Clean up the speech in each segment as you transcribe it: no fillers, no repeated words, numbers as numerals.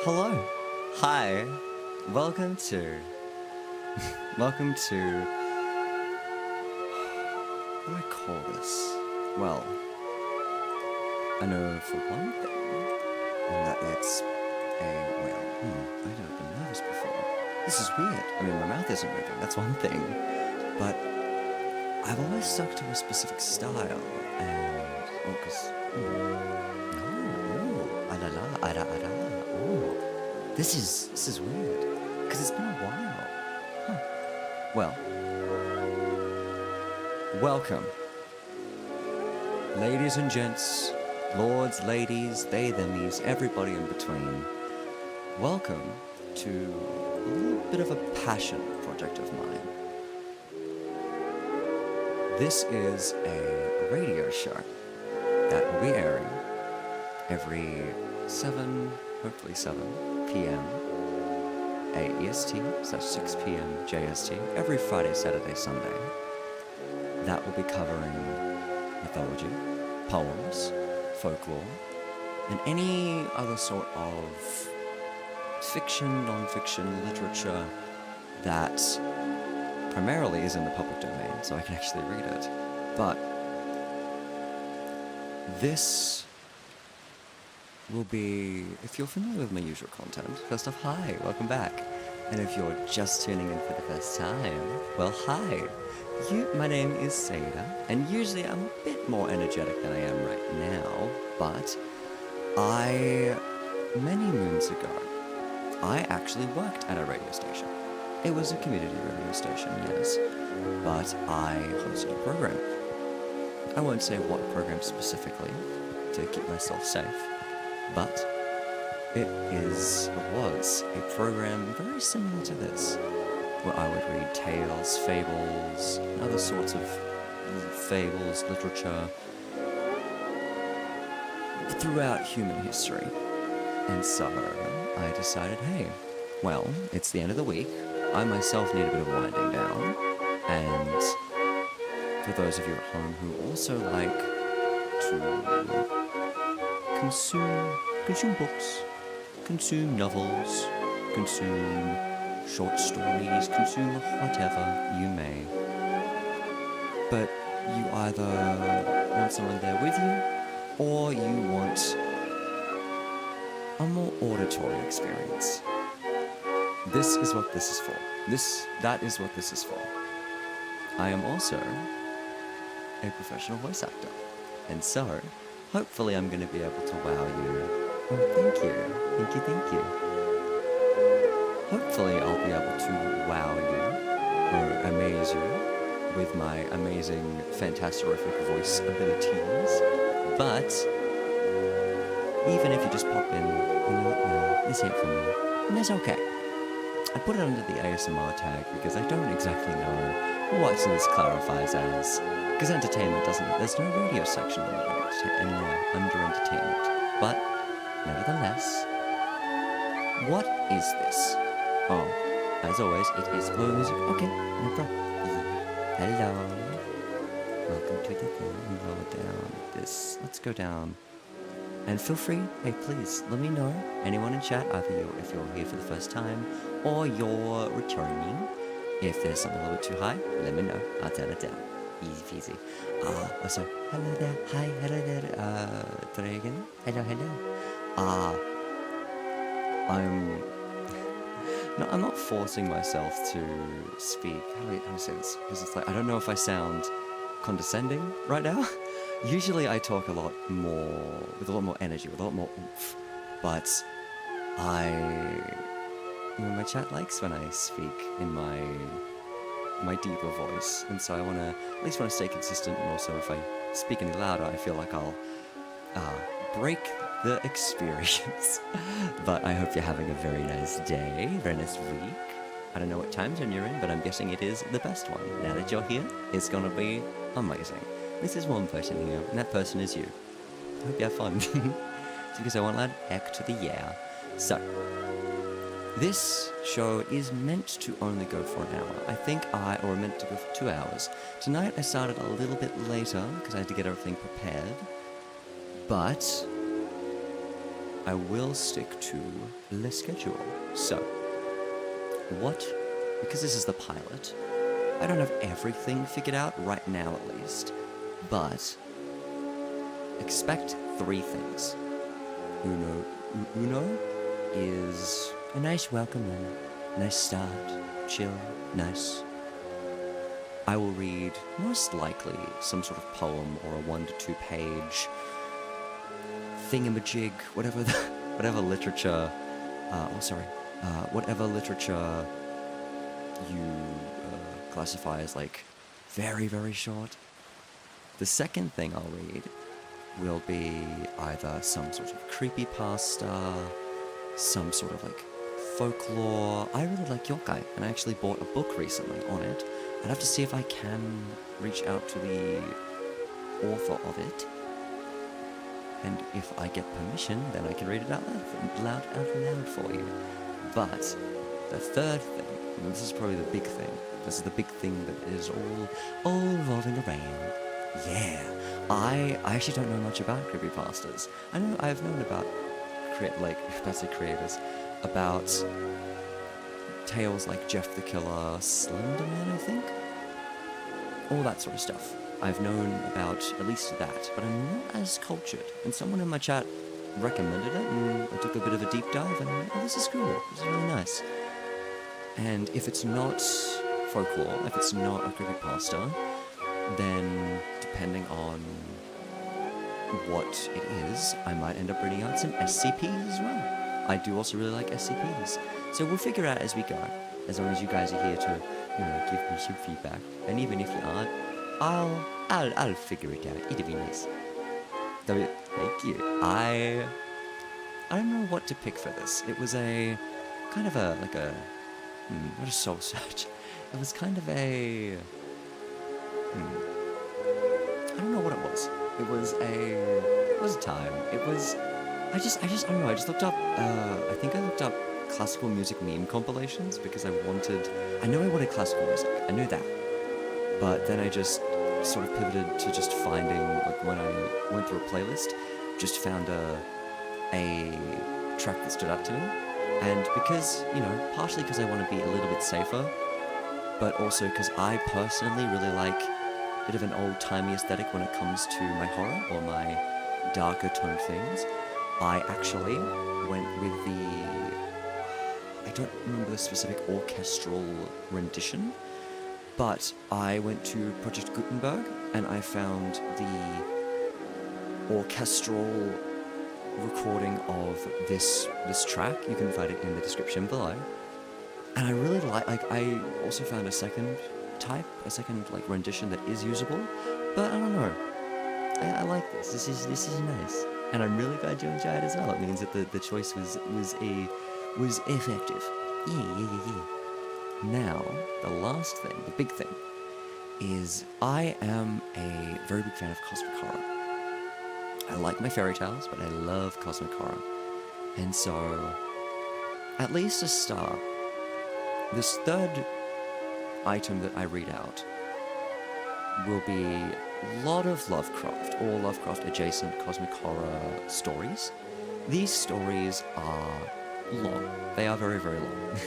Hello. Hi. Welcome to... Welcome to... What do I call this? Well, I know for one thing, that it's I've never been nervous before. This is weird. I mean, my mouth isn't moving, that's one thing. But I've always stuck to a specific style, and... Oh, because... This is weird, because it's been a while. Huh. Well, welcome. Ladies and gents, lords, ladies, they, themies, everybody in between. Welcome to a little bit of a passion project of mine. This is a radio show that will be airing every 7, hopefully 7 p.m. AEST/6 p.m. JST every Friday, Saturday, Sunday. That will be covering mythology, poems, folklore, and any other sort of fiction, non-fiction, literature that primarily is in the public domain, so I can actually read it. But this will be, if you're familiar with my usual content, first off, hi, welcome back. And if you're just tuning in for the first time, well, hi. My name is Seira, and usually I'm a bit more energetic than I am right now, but many moons ago, I actually worked at a radio station. It was a community radio station, yes, but I hosted a program. I won't say what program specifically, to keep myself safe, but it was a program very similar to this, where I would read tales, fables, and other sorts of fables, literature, throughout human history. And so I decided, hey, well, it's the end of the week, I myself need a bit of winding down, and for those of you at home who also like to consume books, consume novels, consume short stories, consume whatever you may. But you either want someone there with you, or you want a more auditory experience. This is what this is for. That is what this is for. I am also a professional voice actor, and so hopefully I'm going to be able to wow you. Oh, thank you. Hopefully I'll be able to wow you, or amaze you, with my amazing, fantastic voice abilities. But even if you just pop in, no, this ain't for me, and that's okay. I put it under the ASMR tag because I don't exactly know what this clarifies as. Because entertainment there's no radio section under entertainment. But, nevertheless, what is this? Oh, as always, it is music. Okay, no problem. Hello. Welcome to the thing. Go down this. Let's go down. And feel free, hey, please, let me know, anyone in chat, either if you're here for the first time, or you're returning. If there's something a little bit too high, let me know. I'll turn it down. Easy peasy. Also, hello there. Hi, hello there. Dragon. Hello. I'm not forcing myself to speak. How do I say this? Because it's like, I don't know if I sound condescending right now. Usually I talk with a lot more energy, with a lot more oomph. But my chat likes when I speak in my deeper voice, and so I at least want to stay consistent, and also if I speak any louder, I feel like I'll break the experience. But I hope you're having a very nice day, very nice week. I don't know what time zone you're in, but I'm guessing it is the best one. Now that you're here, it's gonna be amazing. This is one person here, and that person is you. I hope you have fun. Because I won't let heck to the yeah. So, this show is meant to only go for an hour. I think or meant to go for 2 hours. Tonight I started a little bit later, because I had to get everything prepared. But I will stick to the schedule. So, because this is the pilot, I don't have everything figured out right now at least, but expect 3 things. Uno is a nice welcome and nice start, chill, nice. I will read most likely some sort of poem or a 1 to 2 page thingamajig, whatever literature, whatever literature you classify as like very, very short. The second thing I'll read will be either some sort of creepypasta, some sort of like folklore. I really like yokai, and I actually bought a book recently on it. I'd have to see if I can reach out to the author of it, and if I get permission, then I can read it out loud for you. But the third thing, and this is probably the big thing, this is the big thing that is all revolving around. Yeah, I actually don't know much about creepypastas. I've known about creators, about tales like Jeff the Killer, Slenderman, I think, all that sort of stuff. I've known about at least that, but I'm not as cultured. And someone in my chat recommended it, and I took a bit of a deep dive, and this is cool. This is really nice. And if it's not folklore, if it's not a creepypasta, then depending on what it is, I might end up reading out some SCPs as well. I do also really like SCPs. So we'll figure out as we go, as long as you guys are here to, give me some feedback. And even if you aren't, I'll figure it out. It'll be nice. Thank you. I don't know what to pick for this. It was a kind of not a soul search. It was kind of a I don't know what it was. It was a time. It was I don't know. I just looked up I think I looked up classical music meme compilations because I wanted classical music. I knew that. But then I just sort of pivoted to just finding, like when I went through a playlist, just found a track that stood out to me. And because, partially because I want to be a little bit safer, but also because I personally really like a bit of an old-timey aesthetic when it comes to my horror or my darker tone things, I actually went with I don't remember the specific orchestral rendition, but I went to Project Gutenberg and I found the orchestral recording of this track. You can find it in the description below. And I really I also found a second rendition that is usable, but I don't know. I like this. This is nice. And I'm really glad you enjoyed it as well. It means that the choice was effective. Yeah. Now, the last thing, the big thing, is I am a very big fan of cosmic horror. I like my fairy tales, but I love cosmic horror. And so, at least to start, this third item that I read out will be a lot of Lovecraft, or Lovecraft-adjacent cosmic horror stories. These stories are long. They are very, very long.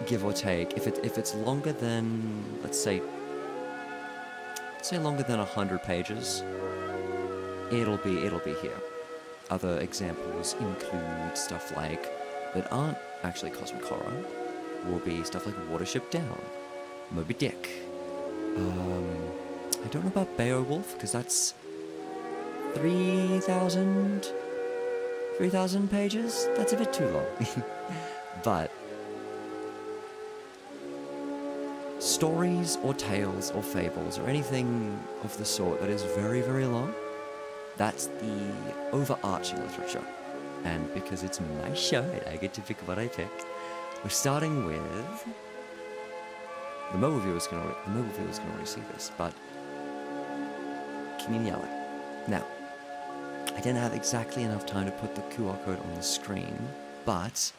Give or take. If it's longer than, let's say longer than 100 pages, it'll be here. Other examples include stuff like that aren't actually cosmic horror. Will be stuff like Watership Down, Moby Dick. I don't know about Beowulf because that's 3,000 pages. That's a bit too long. But stories or tales or fables or anything of the sort that is very, very long, that's the overarching literature. And because it's my show and I get to pick what I pick, we're starting with... The mobile viewers can already see this, but King in Yellow. Now, I didn't have exactly enough time to put the QR code on the screen, but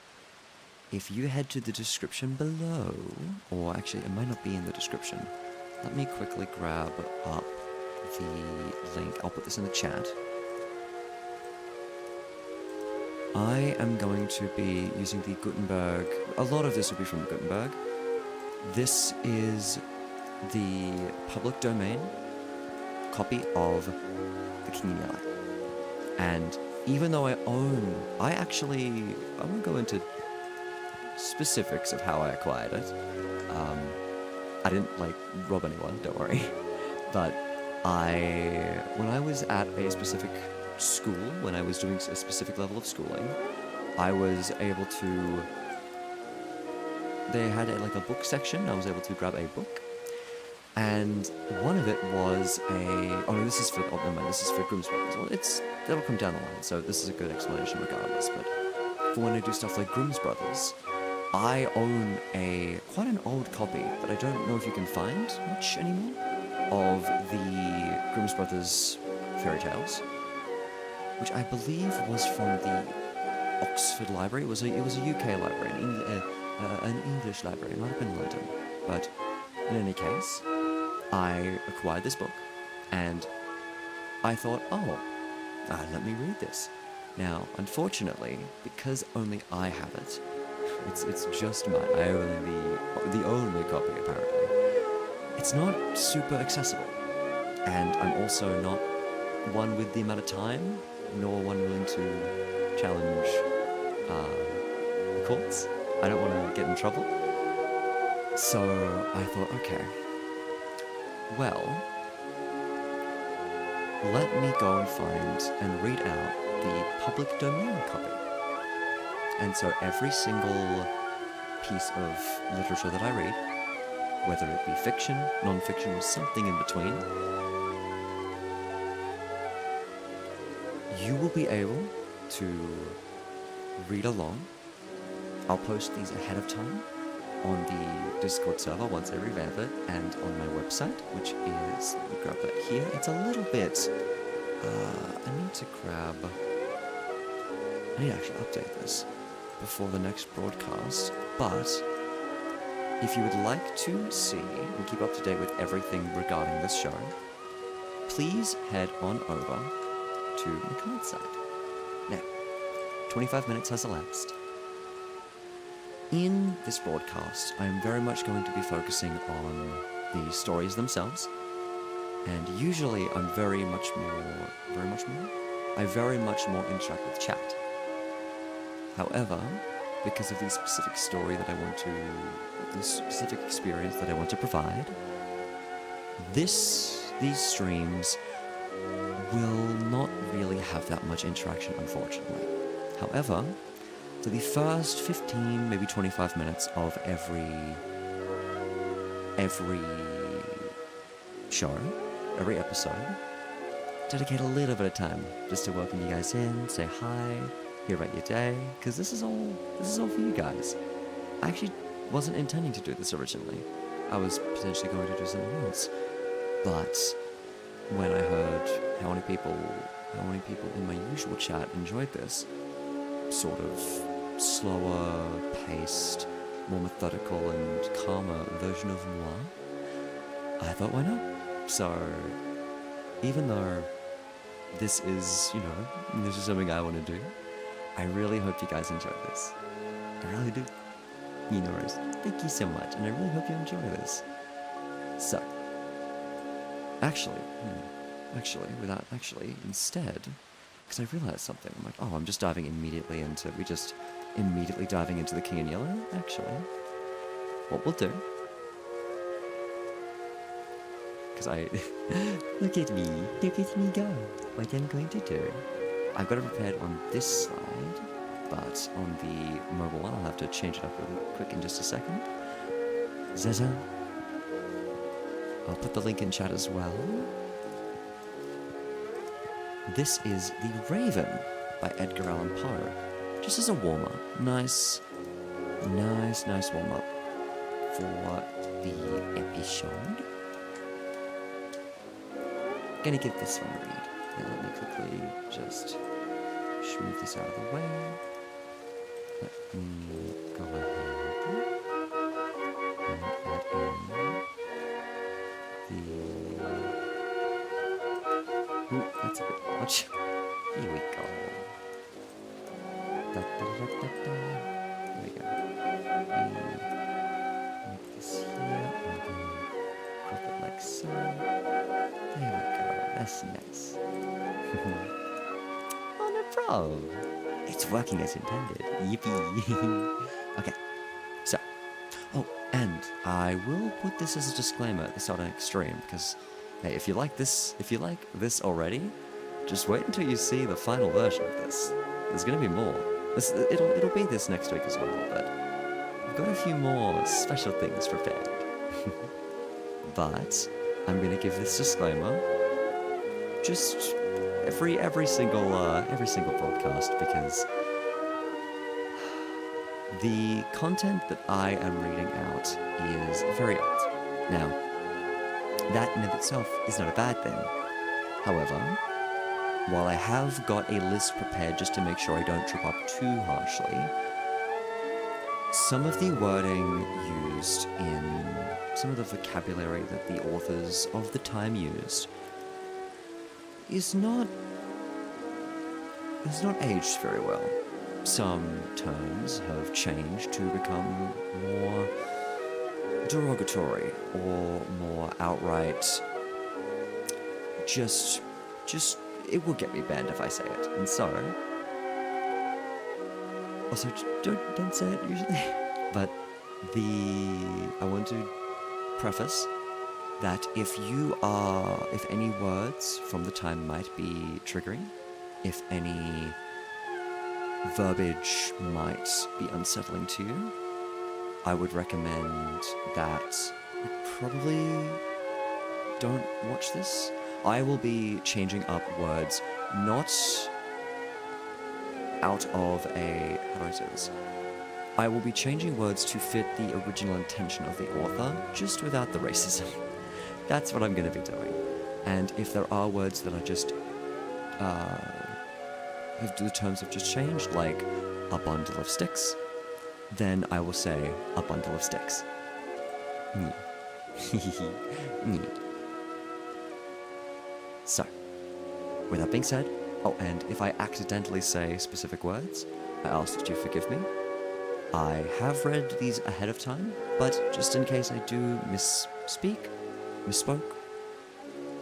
if you head to the description below, or actually it might not be in the description, let me quickly grab up the link. I'll put this in the chat. I am going to be using the Gutenberg. A lot of this will be from Gutenberg. This is the public domain copy of The King and I'll. And even though I won't go into specifics of how I acquired it. I didn't, rob anyone, don't worry. But when I was at a specific school, when I was doing a specific level of schooling, I was able to... They had a book section. I was able to grab a book. And one of it was this is for Grimm's Brothers. Well, that'll come down the line, so this is a good explanation regardless. But for when I do stuff like Grimm's Brothers, I own quite an old copy that I don't know if you can find much anymore, of the Grimm's Brothers fairy tales, which I believe was from the Oxford Library. It was a UK library, an English library. It might have been London, but in any case, I acquired this book, and I thought, let me read this. Now, unfortunately, because only I have it, it's just mine. I own the only copy, apparently. It's not super accessible, and I'm also not one with the amount of time, nor one willing to challenge the courts. I don't want to get in trouble. So I thought, okay, well, let me go and find and read out the public domain copy. And so every single piece of literature that I read, whether it be fiction, non-fiction, or something in between, you will be able to read along. I'll post these ahead of time on the Discord server once I revamp it, and on my website, which is, let me grab that here. It's a little bit, I need to actually update this before the next broadcast, but if you would like to see and keep up to date with everything regarding this show, please head on over to the card site. Now, 25 minutes has elapsed. In this broadcast, I am very much going to be focusing on the stories themselves, and usually I very much more interact with chat. However, because of the specific the specific experience that I want to provide, these streams will not really have that much interaction, unfortunately. However, for the first 15, maybe 25 minutes of every show, every episode, dedicate a little bit of time just to welcome you guys in, say hi, hear about your day, because this is all for you guys. I actually wasn't intending to do this originally. I was potentially going to do something else, but when I heard how many people in my usual chat enjoyed this sort of slower paced, more methodical and calmer version of moi, I thought, why not? So even though this is something I want to do, I really hope you guys enjoy this. I really do. Thank you so much, and I really hope you enjoy this. So, instead, because I realized something, I'm like, I'm just immediately diving into the King and Yellow. Actually, what we'll do, because look at me go. What I'm going to do, I've got it prepared on this slide, but on the mobile one, I'll have to change it up really quick in just a second. Zaza. I'll put the link in chat as well. This is The Raven by Edgar Allan Poe. Just as a warm-up. Nice warm-up for the episode. Gonna give this one a read. Now let me quickly just move this out of the way. Let me go ahead and add in Ooh, that's a bit much. Here we go. There we go. Make this here, and then crop it like so. There we go. That's nice. Oh, no problem. It's working as intended. Yippee. Okay. So. Oh, and I will put this as a disclaimer at the start of stream because, hey, if you like this already, just wait until you see the final version of this. There's gonna be more. It'll be this next week as well, but I've got a few more special things prepared. But I'm gonna give this disclaimer just every single broadcast because the content that I am reading out is very old. Now, that in of itself is not a bad thing. However, while I have got a list prepared just to make sure I don't trip up too harshly, some of the wording used in some of the vocabulary that the authors of the time used is not aged very well. Some terms have changed to become more derogatory or more outright just it will get me banned if I say it. And so also don't say it usually. But I want to preface that if any words from the time might be triggering, if any verbiage might be unsettling to you, I would recommend that you probably don't watch this. I will be changing up words, not out of a... how do I say this? I will be changing words to fit the original intention of the author, just without the racism. That's what I'm going to be doing. And if there are words that are just... the terms have just changed, like a bundle of sticks, then I will say a bundle of sticks. So, with that being said, oh, and if I accidentally say specific words, I ask that you forgive me. I have read these ahead of time, but just in case I do misspoke,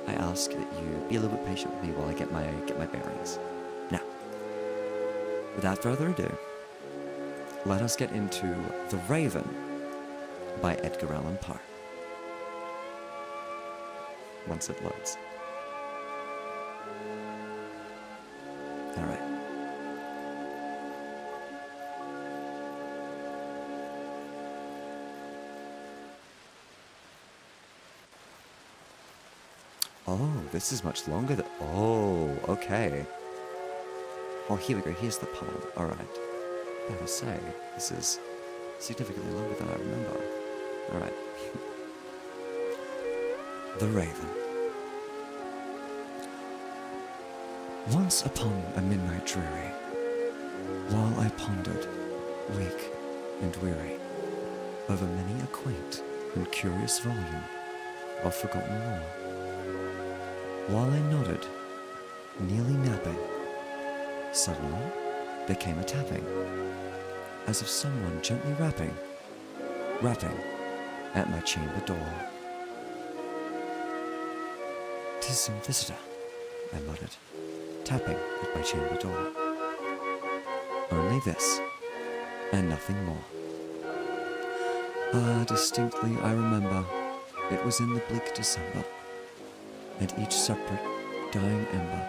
I ask that you be a little bit patient with me while I get my bearings. Now, without further ado, let us get into The Raven by Edgar Allan Poe. Once it loads. Alright. Oh, this is much longer than... Oh, okay. Oh, here we go. Here's the poem. Alright. I will say, this is significantly longer than I remember. Alright. The Raven. Once upon a midnight dreary, while I pondered, weak and weary, over many a quaint and curious volume of forgotten lore, while I nodded, nearly napping, suddenly there came a tapping, as of someone gently rapping at my chamber door. "'Tis some visitor," I muttered, tapping at my chamber door. Only this, and nothing more. Ah, distinctly I remember, it was in the bleak December, and each separate, dying ember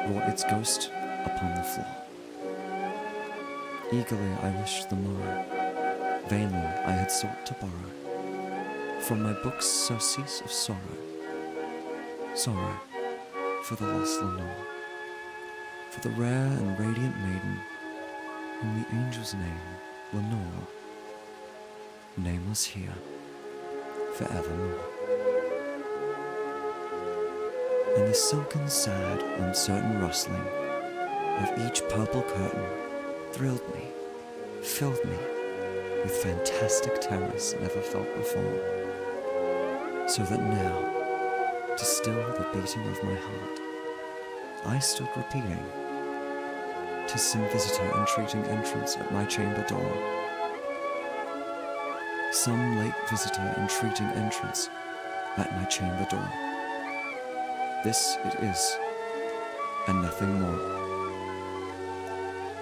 wrought its ghost upon the floor. Eagerly I wished the morrow, vainly I had sought to borrow from my books surcease of sorrow for the lost Lenore, for the rare and radiant maiden, whom the angels name Lenore, nameless here forevermore. And the silken, sad, uncertain rustling of each purple curtain thrilled me, filled me with fantastic terrors never felt before, so that now, to still the beating of my heart, I stood repeating, 'Tis some visitor entreating entrance at my chamber door. Some late visitor entreating entrance at my chamber door. This it is, and nothing more.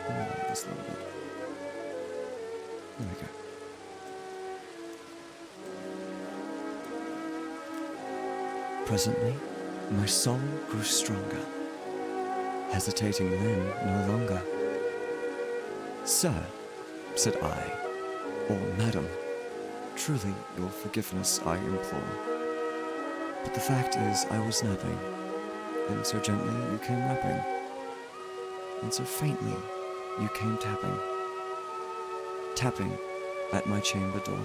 Let me lower this a little bit. There we go. Presently, my soul grew stronger, hesitating then no longer. Sir, said I, or madam, truly your forgiveness I implore. But the fact is I was napping, and so gently you came rapping, and so faintly you came tapping, tapping at my chamber door,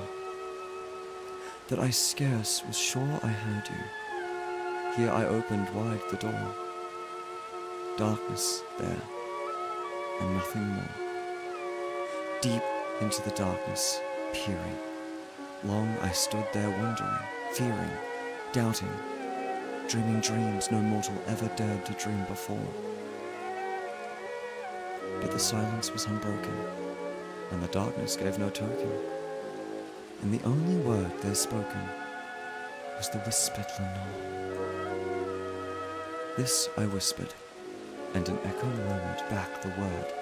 that I scarce was sure I heard you. Here I opened wide the door. Darkness there, and nothing more. Deep into the darkness, peering. Long I stood there wondering, fearing, doubting, dreaming dreams no mortal ever dared to dream before. Yet the silence was unbroken, and the darkness gave no token, and the only word there spoken was the whispered Lenore. This I whispered, and an echo murmured back the word,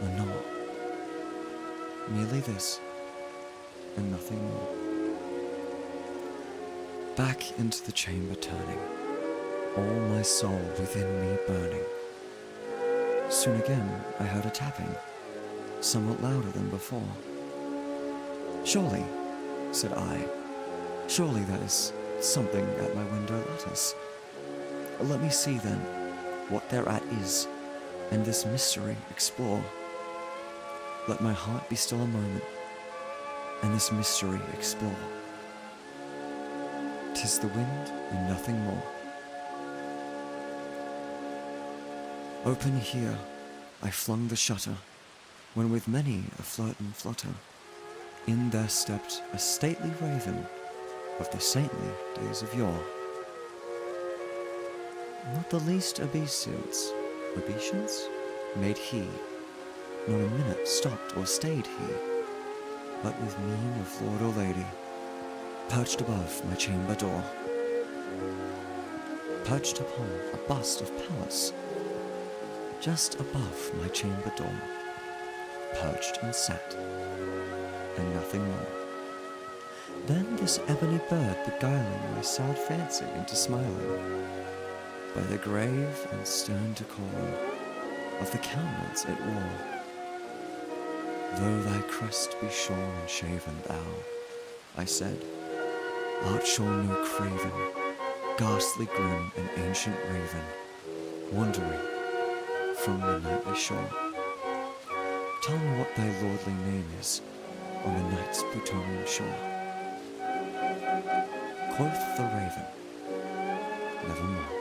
Lenore. Merely this, and nothing more. Back into the chamber turning, all my soul within me burning. Soon again I heard a tapping, somewhat louder than before. Surely, said I, surely that is something at my window lattice. Let me see then what thereat is, and this mystery explore. Let my heart be still a moment, and this mystery explore. 'Tis the wind and nothing more. Open here, I flung the shutter, when with many a flirt and flutter, in there stepped a stately raven of the saintly days of yore. Not the least obeisance made he, not a minute stopped or stayed he, but with mien of lord or lady, perched above my chamber door, perched upon a bust of Pallas, just above my chamber door, perched and sat, and nothing more. Then this ebony bird beguiling my sad fancy into smiling, by the grave and stern decorum of the countenance it wore. Though thy crest be shorn and shaven, thou, I said, art sure no craven, ghastly grim and ancient raven, wandering from the nightly shore. Tell me what thy lordly name is on the night's Plutonian shore. Quoth the raven, nevermore.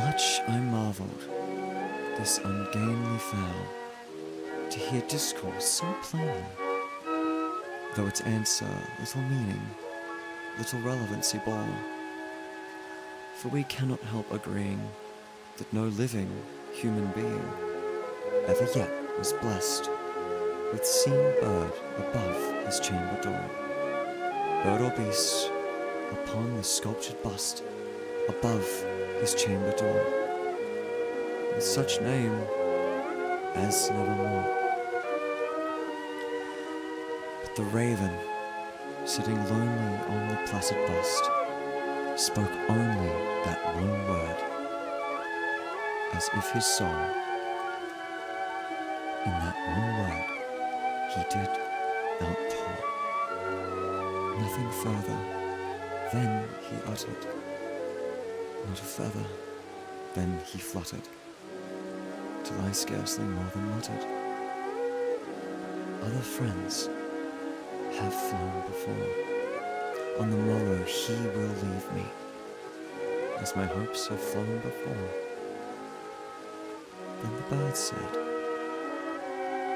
Much I marvelled, this ungainly fowl, to hear discourse so plainly, though its answer little meaning, little relevancy bore. For we cannot help agreeing that no living human being ever yet was blessed with seeing bird above his chamber door, bird or beast upon the sculptured bust above his chamber door, with such name as nevermore. But the raven, sitting lonely on the placid bust, spoke only that one word, as if his soul, in that one word, he did outpour. Nothing further, then he uttered. Not a feather, then he fluttered, till I scarcely more than muttered. Other friends have flown before. On the morrow he will leave me, as my hopes have flown before. Then the bird said,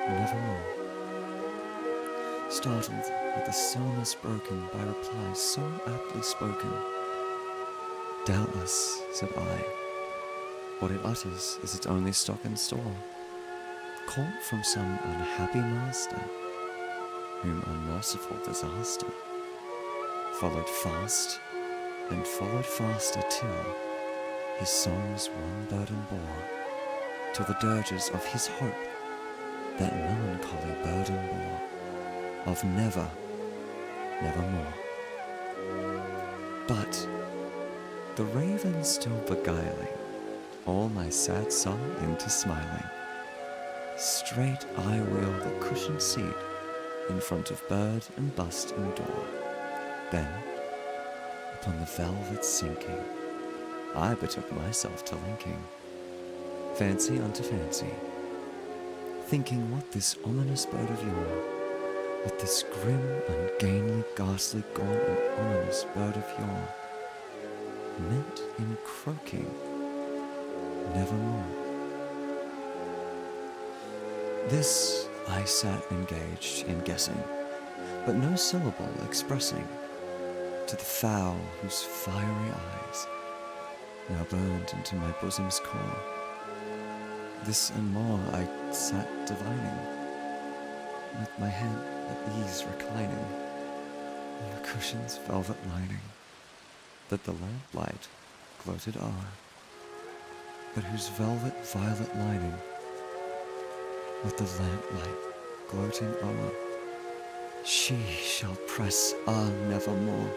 nevermore. Startled at the stillness broken by replies so aptly spoken. Doubtless, said I, What it utters is its only stock and store, caught from some unhappy master, whom unmerciful disaster followed fast and followed faster till his song's one burden bore to the dirges of his hope that melancholy burden bore of never, nevermore. But the raven still beguiling all my sad soul into smiling, straight I wheel the cushioned seat in front of bird and bust and door. Then, upon the velvet sinking, I betook myself to linking fancy unto fancy, thinking what this ominous bird of yore, what this grim, ungainly, ghastly, gaunt, and ominous bird of yore meant in croaking nevermore. This I sat engaged in guessing, but no syllable expressing to the fowl whose fiery eyes now burned into my bosom's core. This and more I sat divining, with my head at ease reclining on the cushion's velvet lining, that the lamplight gloated o'er, but whose velvet violet lining, with the lamplight gloating o'er, she shall press nevermore.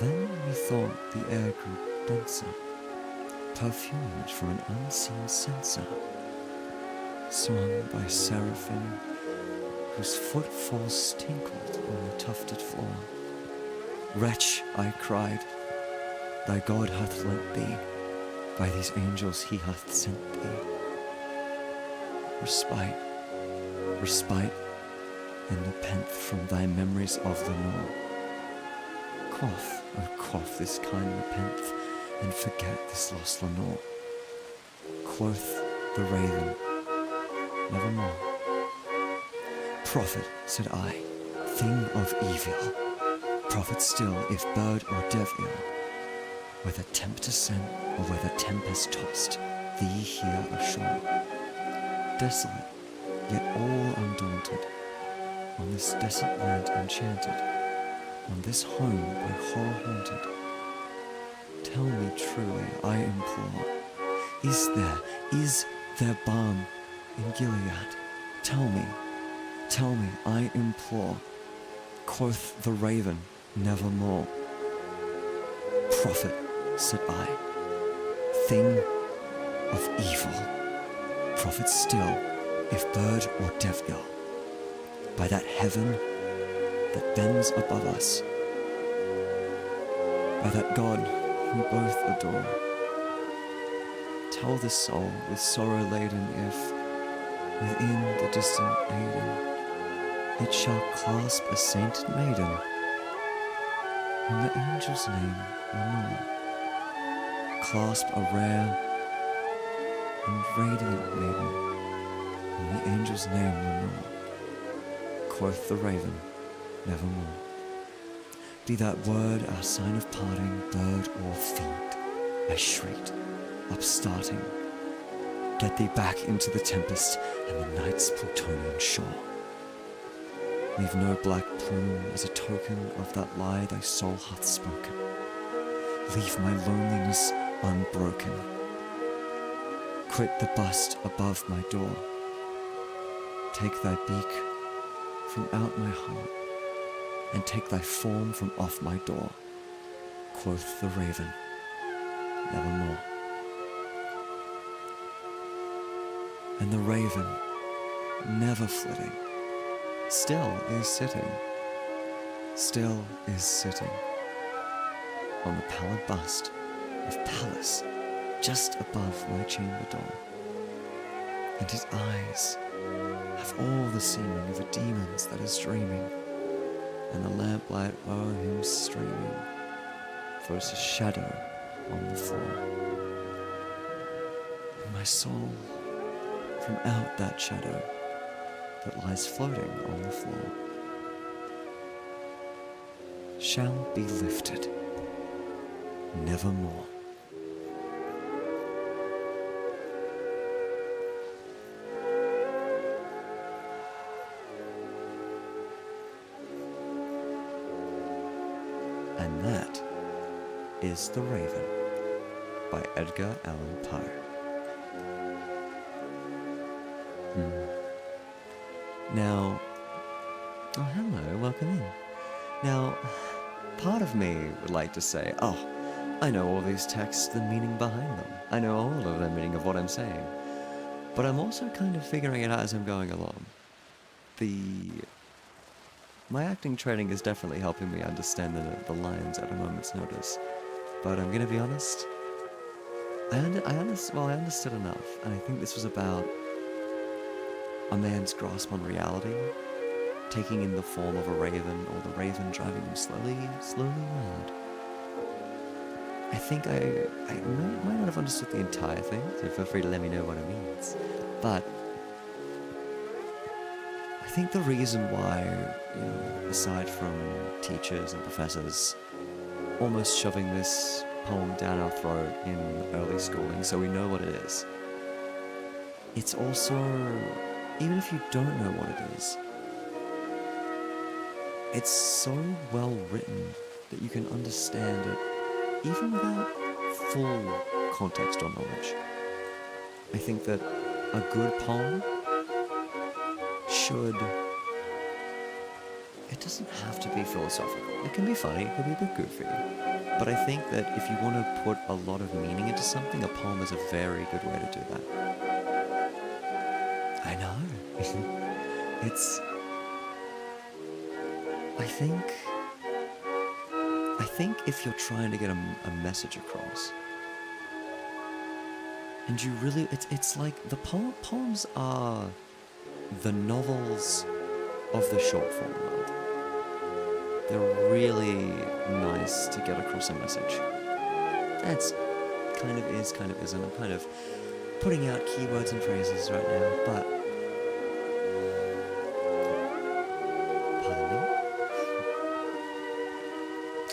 Then methought the air grew denser, perfumed from an unseen censer, swung by seraphim, whose footfalls tinkled on the tufted floor. Wretch, I cried, thy God hath lent thee, by these angels he hath sent thee respite, respite, and nepenthe from thy memories of Lenore. Quaff, oh quaff this kind nepenthe, and forget this lost Lenore. Quoth the raven, nevermore. Prophet, said I, thing of evil, prophet still, if bird or devil, whether tempest sent or whether tempest tossed thee here ashore, desolate, yet all undaunted, on this desolate land enchanted, on this home by horror haunted. Tell me truly, I implore, is there balm in Gilead? Tell me, I implore. Quoth the raven, nevermore. Prophet, said I, thing of evil, prophet still, if bird or devil, by that heaven that bends above us, by that God we both adore. Tell this soul with sorrow laden if, within the distant Aiden, it shall clasp a sainted maiden, whom the angel's name will know, clasp a rare and radiant maiden, whom the angel's name will know. Quoth the raven, nevermore. Be that word our sign of parting, bird or fiend, I shrieked, upstarting. Get thee back into the tempest and the night's Plutonian shore. Leave no black plume as a token of that lie thy soul hath spoken. Leave my loneliness unbroken. Quit the bust above my door. Take thy beak from out my heart, and take thy form from off my door. Quoth the raven, nevermore. And the raven, never flitting, still is sitting on the pallid bust of Pallas just above my chamber door. And his eyes have all the seeming of a demon's that is dreaming, and the lamplight o'er him streaming throws a shadow on the floor. And my soul, from out that shadow that lies floating on the floor, shall be lifted nevermore. is The Raven by Edgar Allan Poe. Now, oh hello, welcome in. Now, part of me would like to say, oh, I know all these texts, the meaning behind them. I know all of the meaning of what I'm saying. But I'm also kind of figuring it out as I'm going along. My acting training is definitely helping me understand the lines at a moment's notice. But I'm gonna be honest, I understood enough, and I think this was about a man's grasp on reality, taking in the form of a raven, or the raven driving him slowly mad. I think I might not have understood the entire thing, so feel free to let me know what it means. But I think the reason why, aside from teachers and professors almost shoving this poem down our throat in early schooling so we know what it is, it's also, even if you don't know what it is, it's so well written that you can understand it even without full context or knowledge. I think that a good poem it doesn't have to be philosophical. It can be funny, it can be a bit goofy. But I think that if you want to put a lot of meaning into something, a poem is a very good way to do that. I know. I think if you're trying to get a message across, and you really, it's like the poems are the novels of the short form world. They're really nice to get across a message. That's kind of is, kind of isn't. I'm kind of putting out keywords and phrases right now, but pardon me?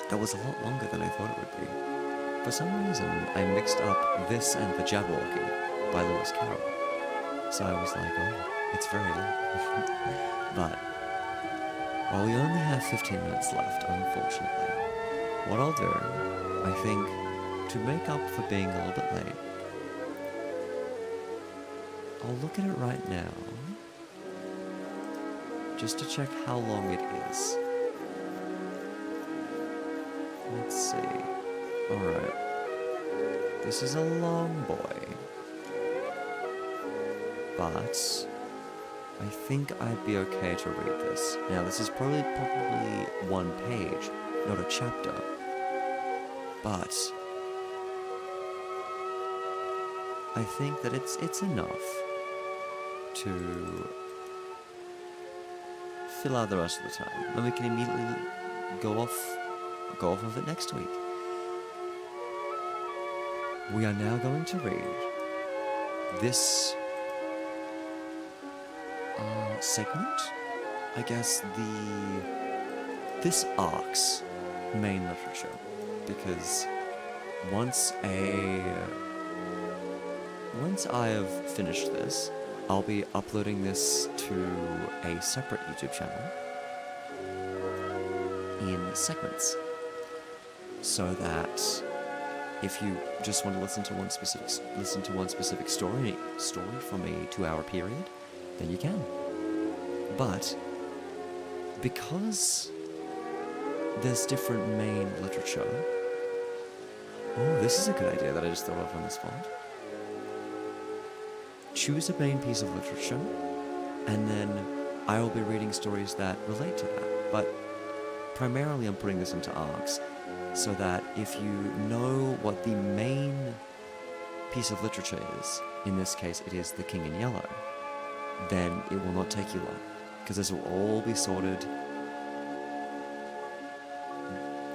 That was a lot longer than I thought it would be. For some reason, I mixed up this and The Jabberwocky by Lewis Carroll. So I was like, oh, it's very long. But while we only have 15 minutes left, unfortunately, what I'll do, I think, to make up for being a little bit late, I'll look at it right now, just to check how long it is. Let's see. Alright. This is a long boy. But I think I'd be okay to read this. Now, this is probably one page, not a chapter. But I think that it's enough to fill out the rest of the time. And we can immediately go off of it next week. We are now going to read this segment, I guess this arc's main literature, because once I have finished this, I'll be uploading this to a separate YouTube channel in segments, so that if you just want to listen to one specific story from a 2-hour period, then you can. But because there's different main literature, oh, this is a good idea that I just thought of on the spot. Choose a main piece of literature, and then I will be reading stories that relate to that. But primarily I'm putting this into arcs, so that if you know what the main piece of literature is, in this case it is The King in Yellow, then it will not take you long, because this will all be sorted,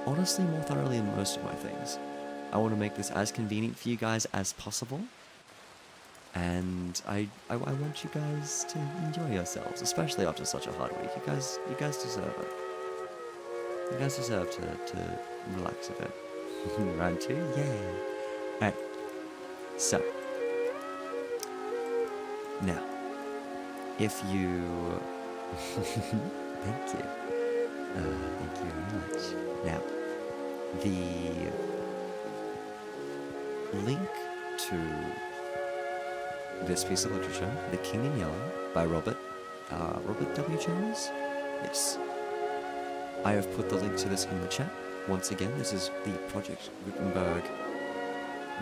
honestly, more thoroughly than most of my things. I want to make this as convenient for you guys as possible, and I want you guys to enjoy yourselves, especially after such a hard week. You guys deserve it. You guys deserve to relax a bit. Round 2? Yeah. Alright. So. Now. If you... Thank you. Thank you very much. Now. link to this piece of literature, The King in Yellow, by Robert W. Chambers? Yes. I have put the link to this in the chat. Once again, this is the Project Gutenberg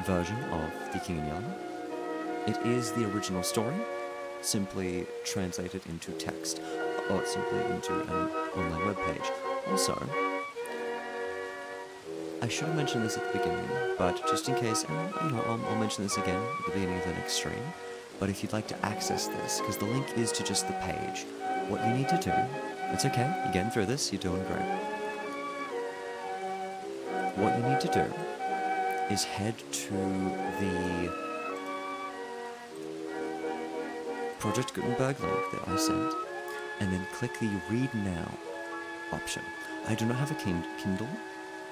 version of The King in Yellow. It is the original story, simply translated into text, or simply into an online webpage. Also, I should have mentioned this at the beginning, but just in case, and I'll mention this again at the beginning of the next stream, but if you'd like to access this, because the link is to just the page, what you need to do, it's okay, you're getting through this, you're doing great. What you need to do is head to the Project Gutenberg link that I sent, and then click the Read Now option. I do not have a Kindle.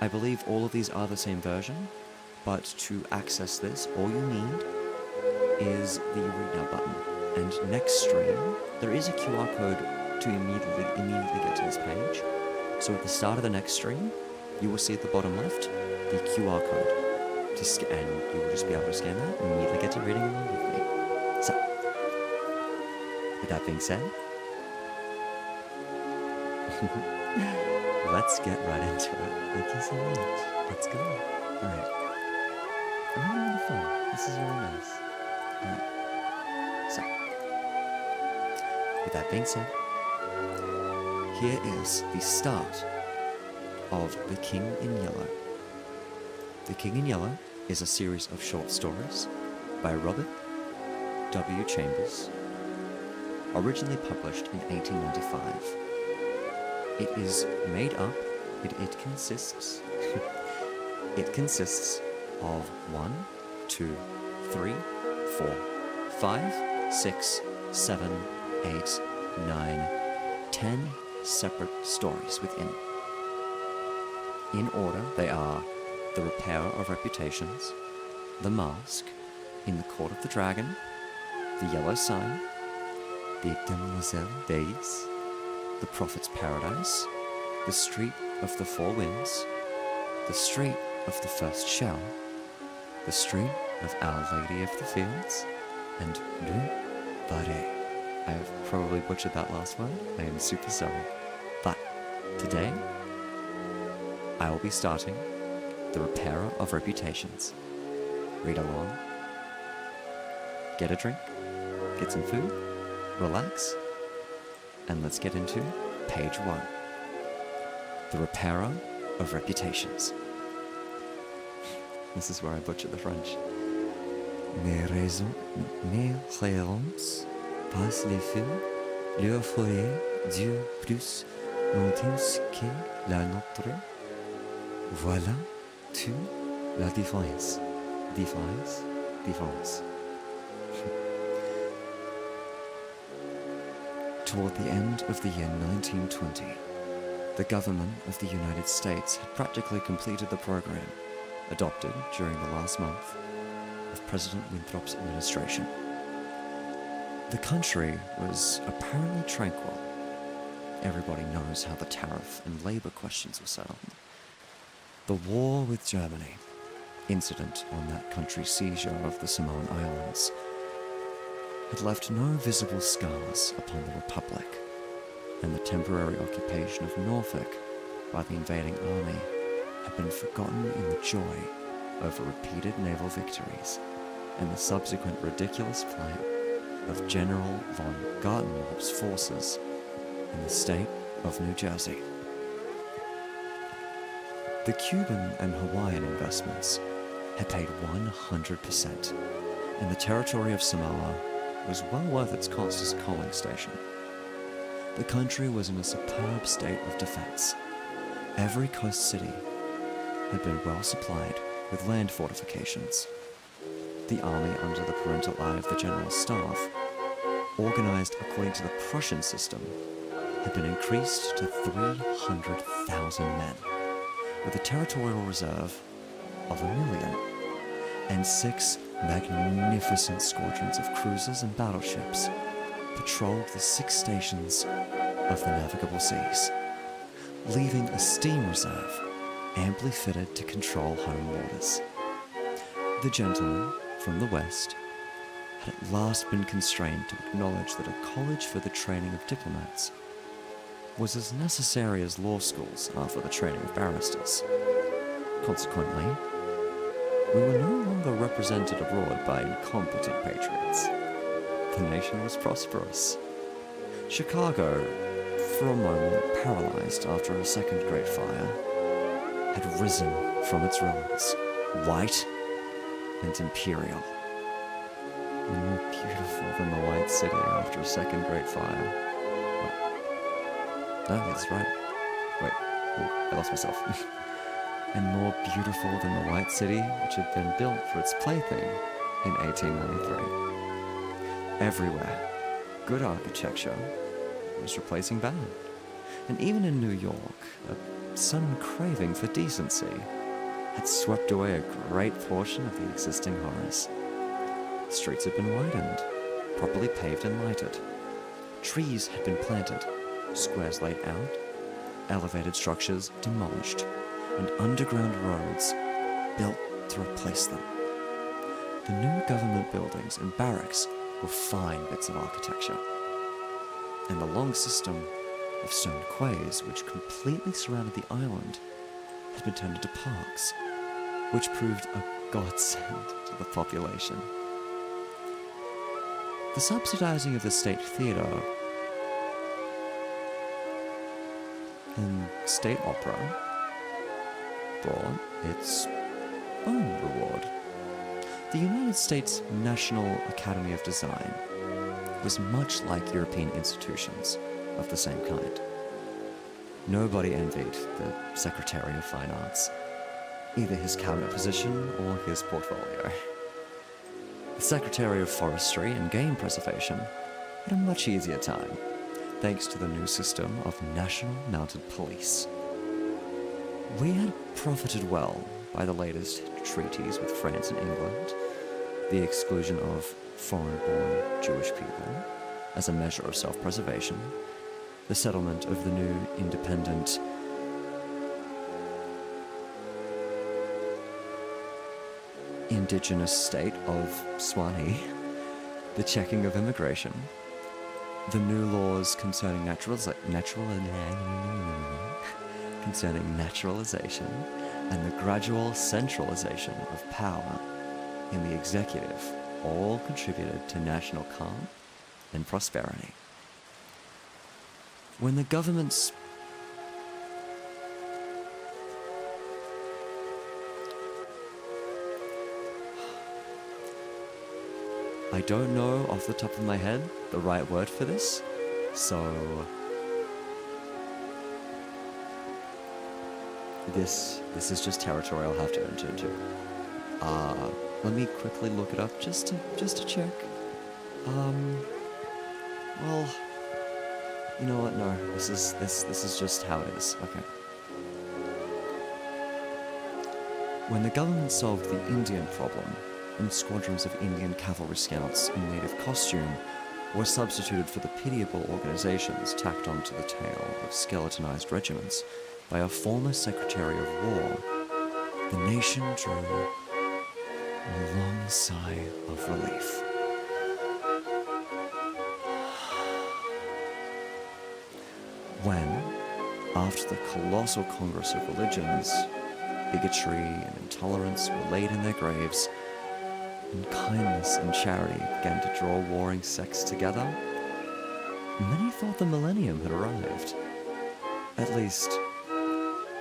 I believe all of these are the same version, but to access this, all you need is the Read Now button. And next stream, there is a QR code to immediately get to this page. So at the start of the next stream, you will see at the bottom left the QR code to scan, and you will just be able to scan that and immediately get to reading along with me. So, with that being said, let's get right into it. Thank you so much. Let's go. Alright. I'm having a lot of fun. This is really nice. Alright. So, with that being said, here is the start of The King in Yellow. The King in Yellow is a series of short stories by Robert W. Chambers, originally published in 1895. It is made up, it consists of 1, 2, 3, 4, 5, 6, 7, 8, 9, 10 separate stories within. In order, they are The Repairer of Reputations, The Mask, In the Court of the Dragon, The Yellow Sign, The Demoiselle Days, The Prophet's Paradise, The Street of the Four Winds, The Street of the First Shell, The Street of Our Lady of the Fields, and Le Barret. I have probably butchered that last word. I am super sorry. But today, I will be starting The Repairer of Reputations. Read along, get a drink, get some food, relax, and let's get into page 1. The Repairer of Reputations. This is where I butchered the French. Mes raisons passent les feux, leur foyer Dieu plus intense que la nôtre. Voilà toute la différence. Différence. Toward the end of the year 1920, the government of the United States had practically completed the program adopted during the last month of President Winthrop's administration. The country was apparently tranquil. Everybody knows how the tariff and labor questions were settled. The war with Germany, incident on that country's seizure of the Samoan Islands, had left no visible scars upon the Republic, and the temporary occupation of Norfolk by the invading army had been forgotten in the joy over repeated naval victories and the subsequent ridiculous plight of General von Gartenlaub's forces in the state of New Jersey. The Cuban and Hawaiian investments had paid 100%, and the territory of Samoa was well worth its cost as a coaling station. The country was in a superb state of defense. Every coast city had been well supplied with land fortifications. The army, under the parental eye of the General Staff, organized according to the Prussian system, had been increased to 300,000 men, with a territorial reserve of 1 million, and 6 magnificent squadrons of cruisers and battleships patrolled the 6 stations of the navigable seas, leaving a steam reserve amply fitted to control home waters. The gentleman from the West had at last been constrained to acknowledge that a college for the training of diplomats was as necessary as law schools are for the training of barristers. Consequently, we were no longer represented abroad by incompetent patriots. The nation was prosperous. Chicago, for a moment paralyzed after a second Great Fire, had risen from its ruins, white and imperial, and more beautiful than the White City after a second Great Fire. Oh, that's right. Wait, I lost myself. And more beautiful than the White City, which had been built for its plaything in 1893. Everywhere, good architecture was replacing bad. And even in New York, a sudden craving for decency had swept away a great portion of the existing horrors. Streets had been widened, properly paved and lighted. Trees had been planted, squares laid out, elevated structures demolished, and underground roads built to replace them. The new government buildings and barracks were fine bits of architecture. And the long system of stone quays which completely surrounded the island had been turned into parks, which proved a godsend to the population. The subsidizing of the state theater and state opera brought its own reward. The United States National Academy of Design was much like European institutions of the same kind. Nobody envied the Secretary of Fine Arts, either his cabinet position or his portfolio. The Secretary of Forestry and Game Preservation had a much easier time, thanks to the new system of National Mounted Police. We had profited well by the latest treaties with France and England, the exclusion of foreign-born Jewish people as a measure of self-preservation, the settlement of the new independent indigenous state of Swanee, the checking of immigration, the new laws concerning naturalization, and the gradual centralization of power in the executive all contributed to national calm and prosperity. When the government's I don't know off the top of my head the right word for this, so this is just territory I'll have to enter into. Let me quickly look it up just to check. Well, you know what? No, this is just how it is. Okay. When the government solved the Indian problem, and squadrons of Indian cavalry scouts in native costume were substituted for the pitiable organizations tacked onto the tail of skeletonized regiments by a former Secretary of War, the nation drew a long sigh of relief. When, after the colossal congress of religions, bigotry and intolerance were laid in their graves, and kindness and charity began to draw warring sects together, many thought the millennium had arrived. At least,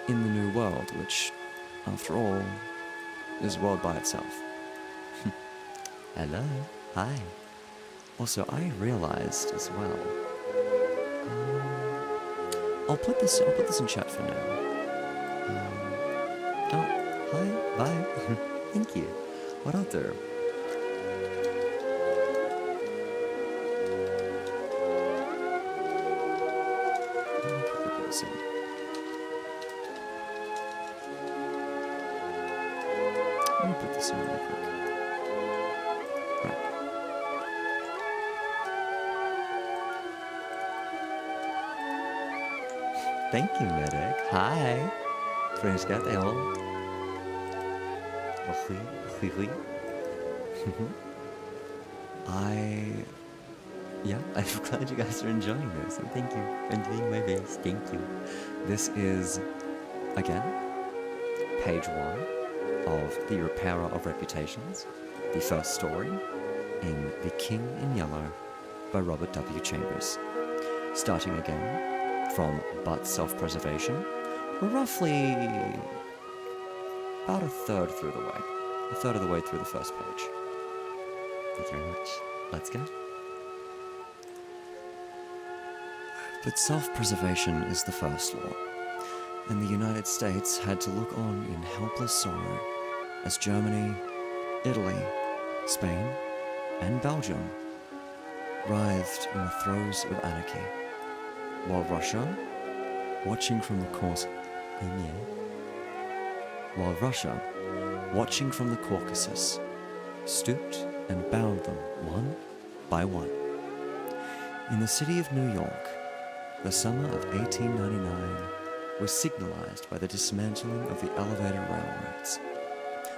in the New World, which, after all, is a world by itself. Hello. Hi. Also, I realized as well. I'll put this in chat for now. Oh, hi. Bye. Thank you. What I'll do. Let me put this in real quick. Right. Thank you, medic. Hi. French got the hell. Oui, oui, oui. I'm glad you guys are enjoying this, and thank you for doing my best. Thank you. This is, again, page 1 of The Repairer of Reputations, the first story in The King in Yellow by Robert W. Chambers. Starting again from But Self-Preservation, we're roughly about a third of the way through the first page. Thank you very much. Let's go. But self-preservation is the first law, and the United States had to look on in helpless sorrow as Germany, Italy, Spain, and Belgium writhed in the throes of anarchy, while Russia, watching from the Caucasus, stooped and bound them one by one. In the city of New York, the summer of 1899 was signalized by the dismantling of the elevated railroads.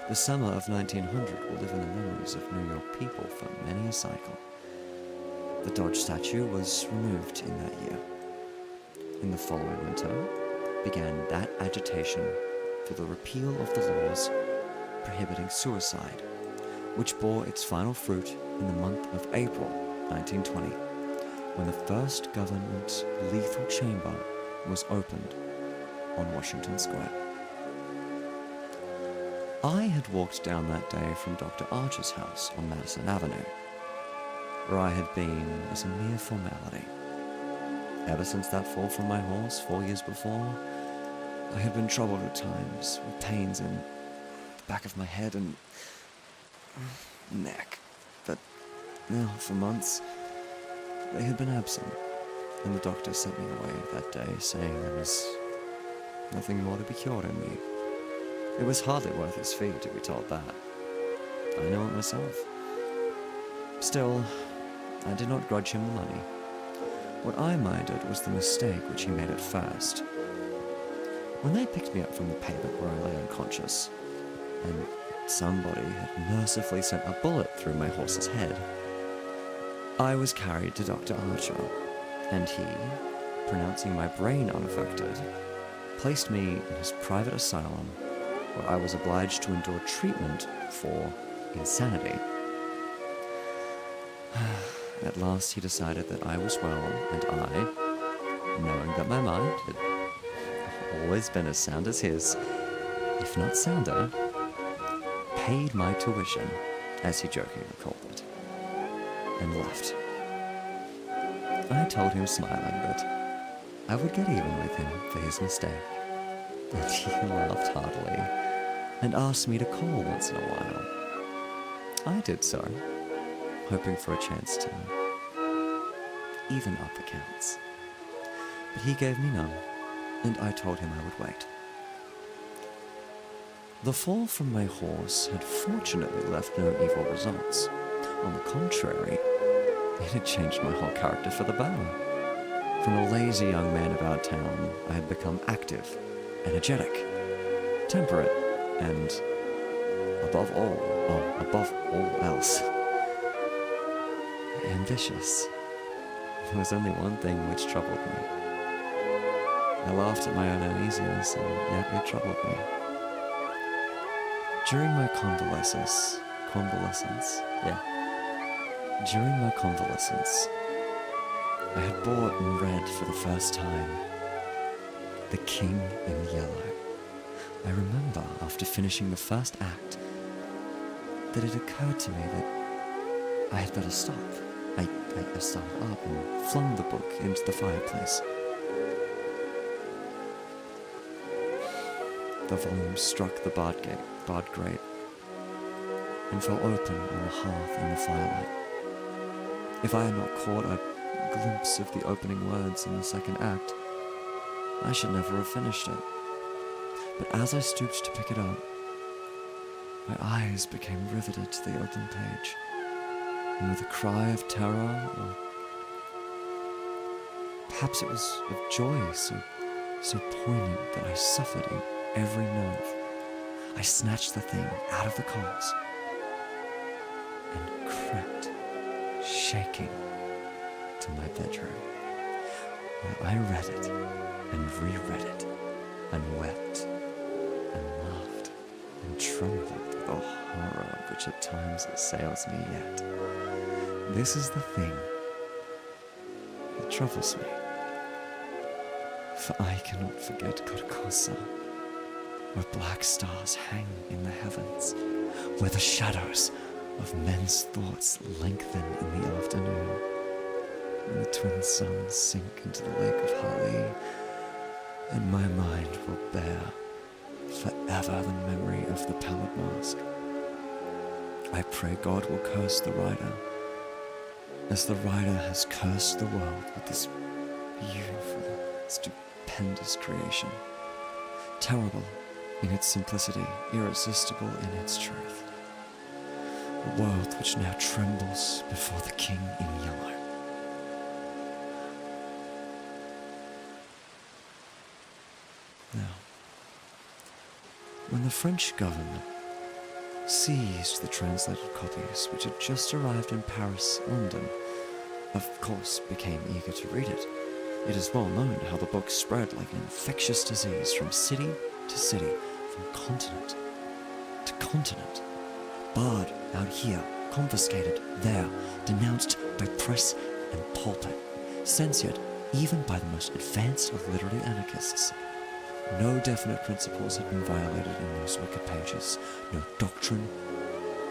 The summer of 1900 will live in the memories of New York people for many a cycle. The Dodge statue was removed in that year. In the following winter began that agitation for the repeal of the laws prohibiting suicide, which bore its final fruit in the month of April 1920, when the first government lethal chamber was opened on Washington Square. I had walked down that day from Dr. Archer's house on Madison Avenue, where I had been as a mere formality. Ever since that fall from my horse 4 years before, I had been troubled at times with pains in the back of my head and neck, but now for months they had been absent, and the doctor sent me away that day saying there was nothing more to be cured in me. It was hardly worth his fee to be told that. I know it myself. Still, I did not grudge him the money. What I minded was the mistake which he made at first. When they picked me up from the pavement where I lay unconscious, and somebody had mercifully sent a bullet through my horse's head, I was carried to Dr. Archer, and he, pronouncing my brain unaffected, placed me in his private asylum, where I was obliged to endure treatment for insanity. At last he decided that I was well, and I, knowing that my mind had always been as sound as his, if not sounder, paid my tuition, as he jokingly called it, and left. I told him, smiling, that I would get even with him for his mistake, and he laughed heartily and asked me to call once in a while. I did so, hoping for a chance to even up accounts. But he gave me none, and I told him I would wait. The fall from my horse had fortunately left no evil results. On the contrary, it had changed my whole character for the better. From a lazy young man about town, I had become active, energetic, temperate, and above all else, ambitious. There was only one thing which troubled me. I laughed at my own uneasiness, and yet it troubled me. During my convalescence, I had bought and read for the first time The King in Yellow. I remember, after finishing the first act, that it occurred to me that I had better stop. I started up and flung the book into the fireplace. The volume struck the barred grate and fell open on the hearth in the firelight. If I had not caught a glimpse of the opening words in the second act, I should never have finished it. But as I stooped to pick it up, my eyes became riveted to the open page, and with a cry of terror, or perhaps it was of joy so poignant that I suffered in every nerve, I snatched the thing out of the coals shaking to my bedroom, where I read it and reread it and wept and laughed and trembled with the horror which at times assails me yet. This is the thing that troubles me, for I cannot forget Carcosa, where black stars hang in the heavens, where the shadows of men's thoughts lengthen in the afternoon, and the twin suns sink into the lake of Hali, and my mind will bear forever the memory of the pallid mask. I pray God will curse the writer, as the writer has cursed the world with this beautiful, stupendous creation, terrible in its simplicity, irresistible in its truth. A world which now trembles before the king in yellow. Now, when the French government seized the translated copies which had just arrived in Paris, London, of course became eager to read it. It is well known how the book spread like an infectious disease from city to city, from continent to continent. Barred out here, confiscated there, denounced by press and pulpit, censored even by the most advanced of literary anarchists. No definite principles had been violated in those wicked pages, no doctrine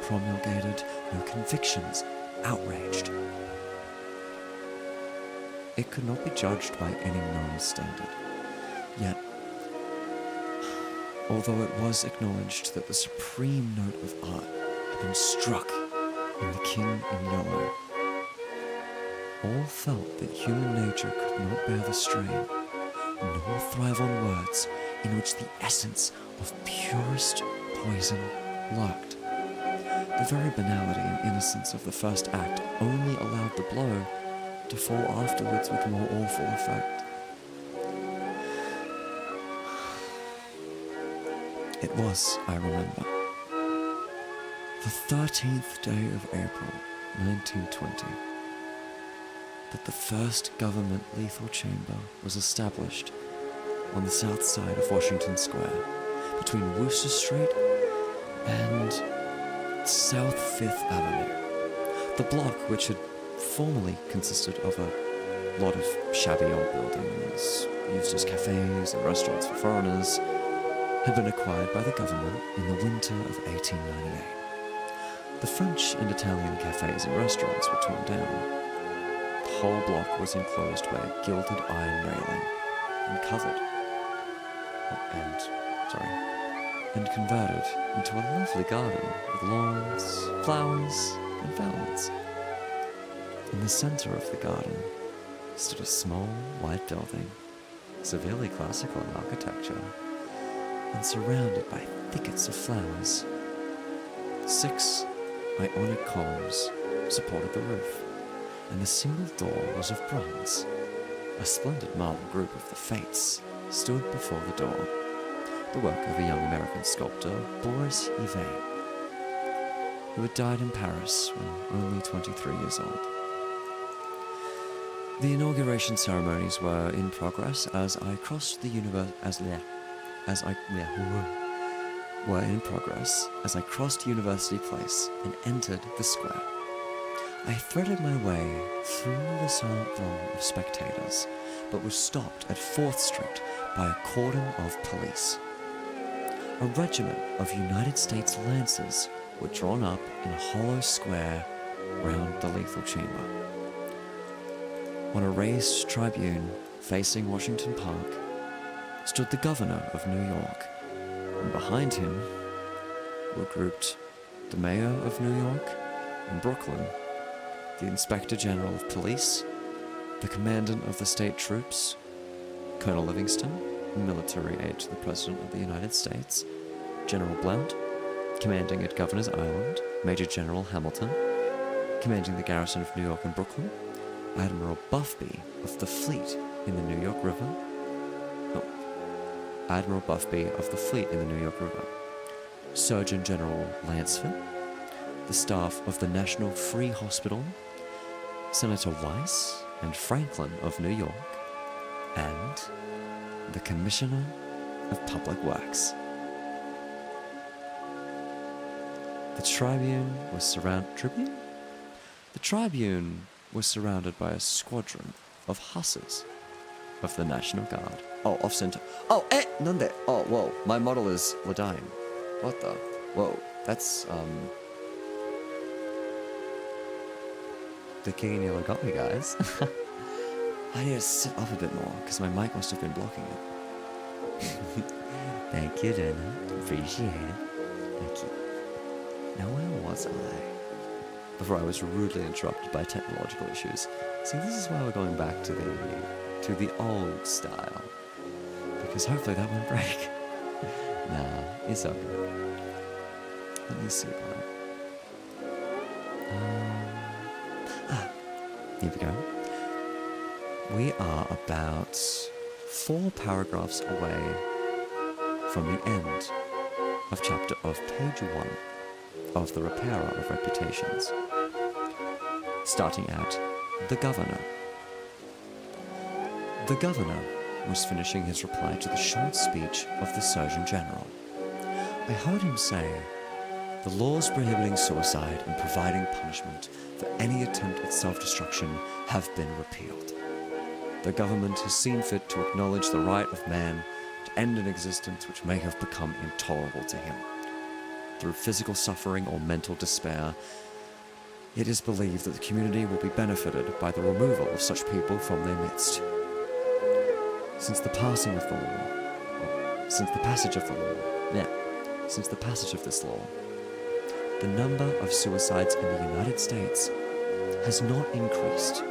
promulgated, no convictions outraged. It could not be judged by any known standard. Yet, although it was acknowledged that the supreme note of art had been struck in the King in Yellow, all felt that human nature could not bear the strain, nor thrive on words in which the essence of purest poison lurked. The very banality and innocence of the first act only allowed the blow to fall afterwards with more awful effect. It was, I remember, the 13th day of April, 1920, that the first government lethal chamber was established on the south side of Washington Square, between Wooster Street and South Fifth Avenue. The block, which had formerly consisted of a lot of shabby old buildings, used as cafes and restaurants for foreigners, had been acquired by the government in the winter of 1898. The French and Italian cafes and restaurants were torn down. The whole block was enclosed by a gilded iron railing and covered, and converted into a lovely garden with lawns, flowers, and fountains. In the center of the garden stood a small, white building, severely classical in architecture, and surrounded by thickets of flowers. 6 Ionic columns supported the roof, and the single door was of bronze. A splendid marble group of the Fates stood before the door, the work of a young American sculptor, Boris Hehe, who had died in Paris when only 23 years old. The inauguration ceremonies were in progress as I crossed the University Place and entered the square. I threaded my way through the silent throng of spectators, but was stopped at 4th Street by a cordon of police. A regiment of United States Lancers were drawn up in a hollow square round the lethal chamber. On a raised tribune facing Washington Park stood the governor of New York, and behind him were grouped the mayor of New York and Brooklyn, the inspector general of police, the commandant of the state troops, Colonel Livingston, military aide to the President of the United States, General Blount, commanding at Governor's Island, Major General Hamilton, commanding the garrison of New York and Brooklyn, Admiral Buffby of the fleet in the New York River, Surgeon General Lansford, the staff of the National Free Hospital, Senator Weiss and Franklin of New York, and the Commissioner of Public Works. The Tribune was surrounded by a squadron of hussars of the National Guard. Oh, off-center. Oh, nande. Oh, whoa. My model is Ladine. What the? Whoa. That's, the king nearly got me, guys. I need to sit up a bit more, because my mic must have been blocking it. Thank you, Dana. Appreciate it. Thank you. Now, where was I? Before I was rudely interrupted by technological issues. See, this is why we're going back to the old style. Because hopefully that won't break. Nah, it's okay. Let me see about it. Here we go. We are about 4 paragraphs away from the end of page 1 of The Repairer of Reputations, starting at the Governor. The Governor was finishing his reply to the short speech of the Surgeon General. I heard him say, "The laws prohibiting suicide and providing punishment for any attempt at self-destruction have been repealed. The government has seen fit to acknowledge the right of man to end an existence which may have become intolerable to him. Through physical suffering or mental despair, it is believed that the community will be benefited by the removal of such people from their midst. Since the passage of this law, the number of suicides in the United States has not increased.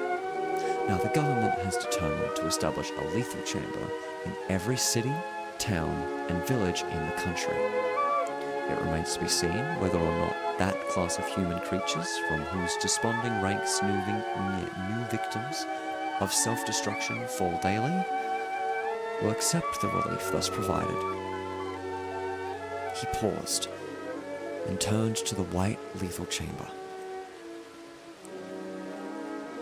Now, the government has determined to establish a lethal chamber in every city, town, and village in the country. It remains to be seen whether or not that class of human creatures from whose desponding ranks new victims of self-destruction fall daily will accept the relief thus provided." He paused and turned to the white lethal chamber.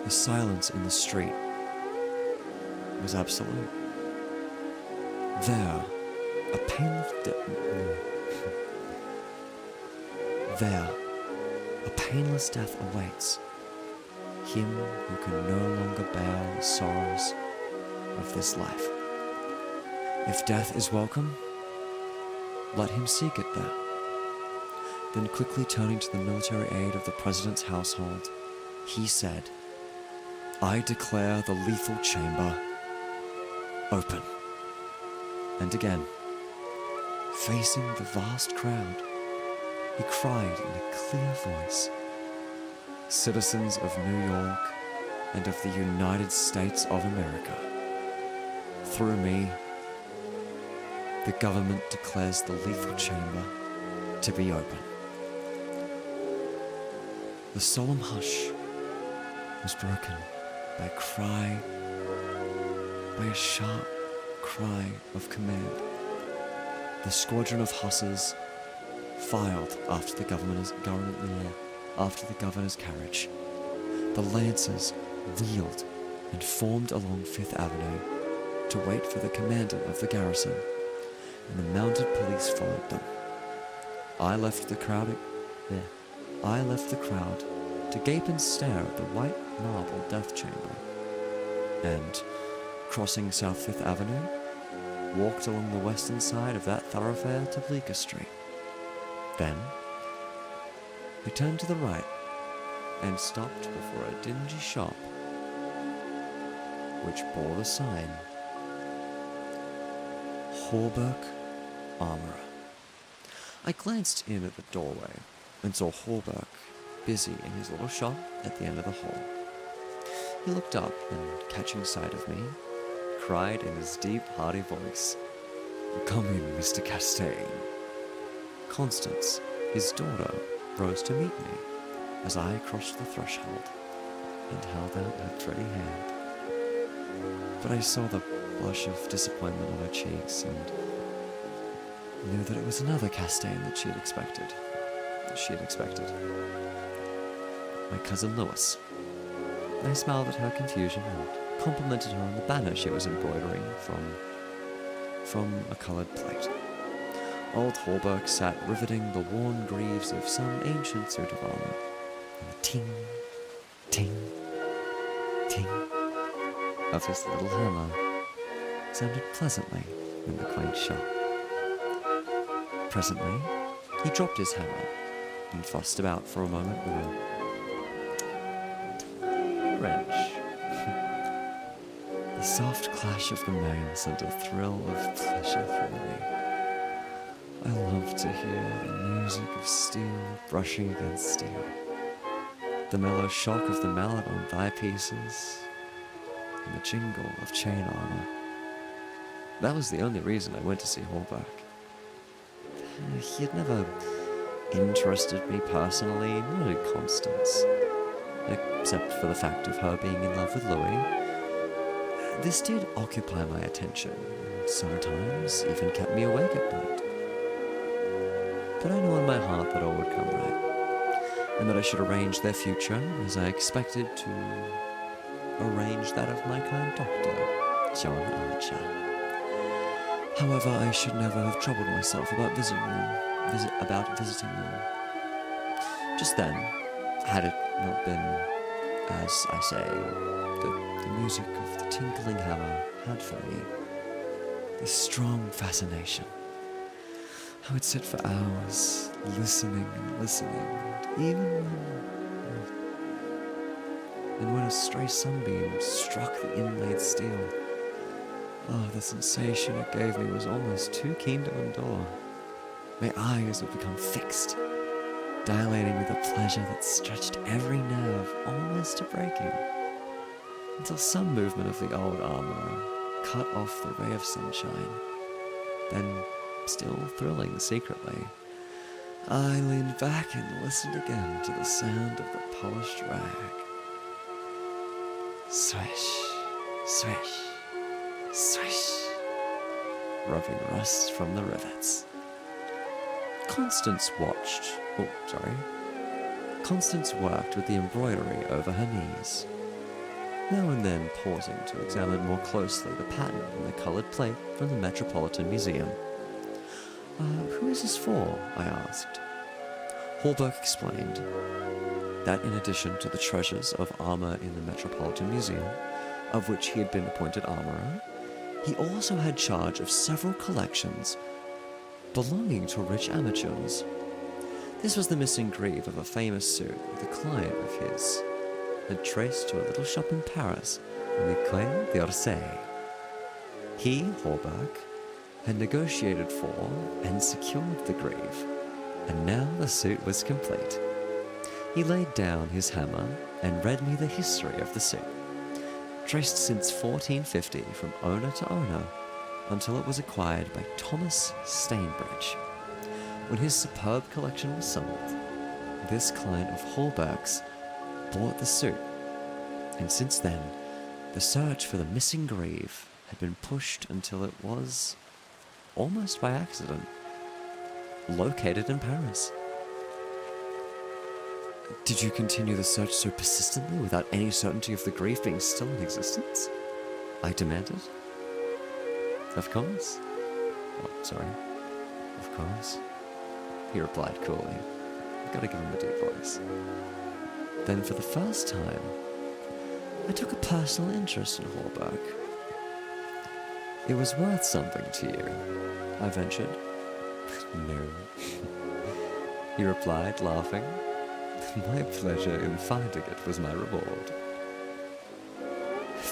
The silence in the street was absolute. There, a painless death awaits him who can no longer bear the sorrows of this life. If death is welcome, let him seek it there. Then quickly turning to the military aide of the president's household, he said, "I declare the lethal chamber open." And again, facing the vast crowd, he cried in a clear voice, "Citizens of New York and of the United States of America, through me, the government declares the lethal chamber to be open." The solemn hush was broken by a sharp cry of command. The squadron of hussars filed after the governor's carriage. The lancers wheeled and formed along Fifth Avenue to wait for the commandant of the garrison, and the mounted police followed them. I left the crowd to gape and stare at the white marble death chamber, and, crossing South Fifth Avenue, walked along the western side of that thoroughfare to Bleecker Street. Then, we turned to the right and stopped before a dingy shop which bore the sign, Hawberk Armorer. I glanced in at the doorway and saw Hawberk busy in his little shop at the end of the hall. He looked up and, catching sight of me, cried in his deep, hearty voice, "Come in, Mr. Castaigne." Constance, his daughter, rose to meet me as I crossed the threshold and held out her pretty hand. But I saw the blush of disappointment on her cheeks and knew that it was another Castaigne that she had expected. My cousin Louis. I smiled at her confusion and complimented her on the banner she was embroidering from a coloured plate. Old Hallberg sat riveting the worn greaves of some ancient suit of armour, and the ting, ting, ting of his little hammer sounded pleasantly in the quaint shop. Presently, he dropped his hammer and fussed about for a moment with a tiny wrench. The soft clash of the mail sent a thrill of pleasure through me. I love to hear the music of steel brushing against steel, the mellow shock of the mallet on thigh pieces, and the jingle of chain armor. That was the only reason I went to see Hallberg. He had never interested me personally, nor did Constance, except for the fact of her being in love with Louis. This did occupy my attention, and sometimes even kept me awake at night. But I knew in my heart that all would come right, and that I should arrange their future as I expected to arrange that of my kind doctor, John Archer. However, I should never have troubled myself about visiting them. Just then, had it not been, as I say, the music of the tinkling hammer had for me this strong fascination. I would sit for hours, listening and listening, and even when a stray sunbeam struck the inlaid steel, the sensation it gave me was almost too keen to endure. My eyes would become fixed, dilating with a pleasure that stretched every nerve almost to breaking, until some movement of the old armor cut off the ray of sunshine. Then, still thrilling secretly, I leaned back and listened again to the sound of the polished rag. Swish, swish, swish, rubbing rust from the rivets. Constance worked with the embroidery over her knees, now and then pausing to examine more closely the pattern in the coloured plate from the Metropolitan Museum. Who is this for? I asked. Hallberg explained that in addition to the treasures of armour in the Metropolitan Museum, of which he had been appointed armourer, he also had charge of several collections belonging to rich amateurs. This was the missing greave of a famous suit that a client of his had traced to a little shop in Paris in the Quai d'Orsay. He, Hallberg, had negotiated for and secured the greave, and now the suit was complete. He laid down his hammer and read me the history of the suit, traced since 1450 from owner to owner, until it was acquired by Thomas Stainbridge. When his superb collection was sold, this client of Hallberg's bought the suit, and since then, the search for the missing greave had been pushed until it was, almost by accident, located in Paris. Did you continue the search so persistently without any certainty of the greave being still in existence? I demanded. Of course. Of course. He replied coolly. I've got to give him a deep voice. Then for the first time, I took a personal interest in Hallberg. It was worth something to you, I ventured. No. He replied, laughing. My pleasure in finding it was my reward.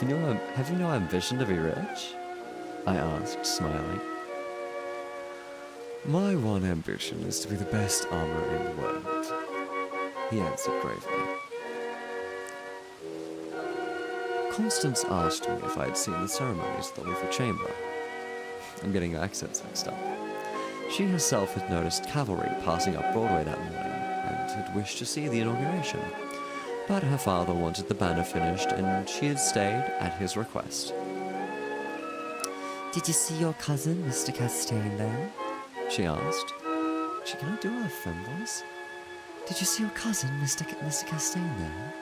Have you no ambition to be rich? I asked, smiling. My one ambition is to be the best armourer in the world, he answered gravely. Constance asked me if I had seen the ceremonies at the Lethal Chamber. I'm getting accents mixed up. She herself had noticed cavalry passing up Broadway that morning and had wished to see the inauguration, but her father wanted the banner finished and she had stayed at his request. Did you see your cousin, Mr. Castaigne, there? She asked. Can I do a femme voice? Did you see your cousin, Mr. Castaigne, there?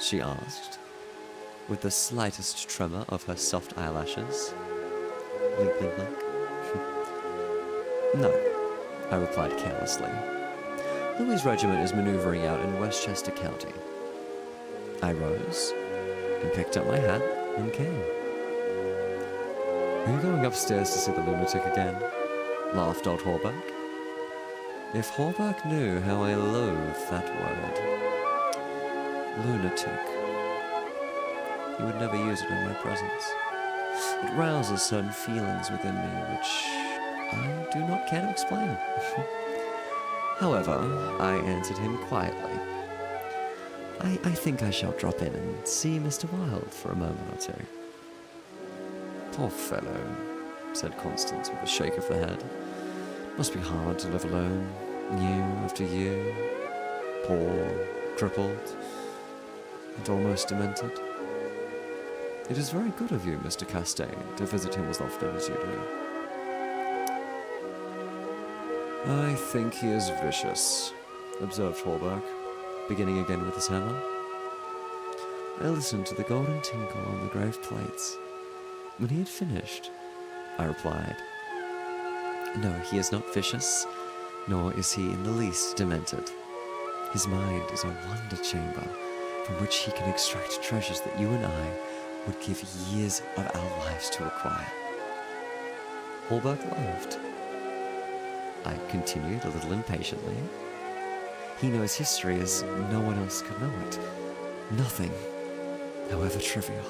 She asked. with the slightest tremor of her soft eyelashes. Blink, blink, blink. No, I replied carelessly. Louis's regiment is maneuvering out in Westchester County. I rose and picked up my hat and came. Are you going upstairs to see the lunatic again? Laughed old Hawberk. If Hawberk knew how I loathe that word. Lunatic. He would never use it in my presence. It rouses certain feelings within me which I do not care to explain. However, I answered him quietly. I think I shall drop in and see Mr. Wilde for a moment or two. Poor fellow, said Constance with a shake of the head. Must be hard to live alone, year after year, poor, crippled, and almost demented. It is very good of you, Mr. Castaigne, to visit him as often as you do. I think he is vicious, observed Hawberk, beginning again with his hammer. I listened to the golden tinkle on the grave plates. When he had finished, I replied, No, he is not vicious, nor is he in the least demented. His mind is a wonder chamber from which he can extract treasures that you and I would give years of our lives to acquire. Hawberk laughed. I continued a little impatiently. He knows history as no one else could know it. Nothing, however trivial,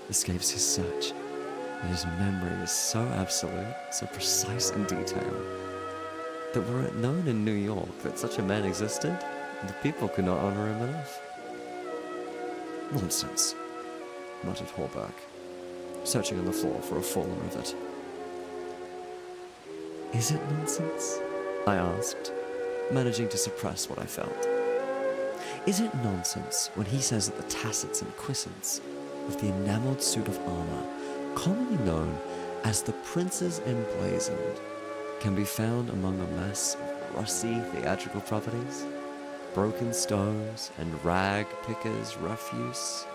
escapes his search, and his memory is so absolute, so precise in detail, that were it known in New York that such a man existed, the people could not honor him enough. Nonsense, muttered Hawberk, searching on the floor for a fallen rivet. Is it nonsense? I asked, managing to suppress what I felt. Is it nonsense when he says that the tassets and quiescents of the enamelled suit of armour, commonly known as the Prince's Emblazoned, can be found among a mass of rusty theatrical properties, broken stoves, and rag pickers' refuse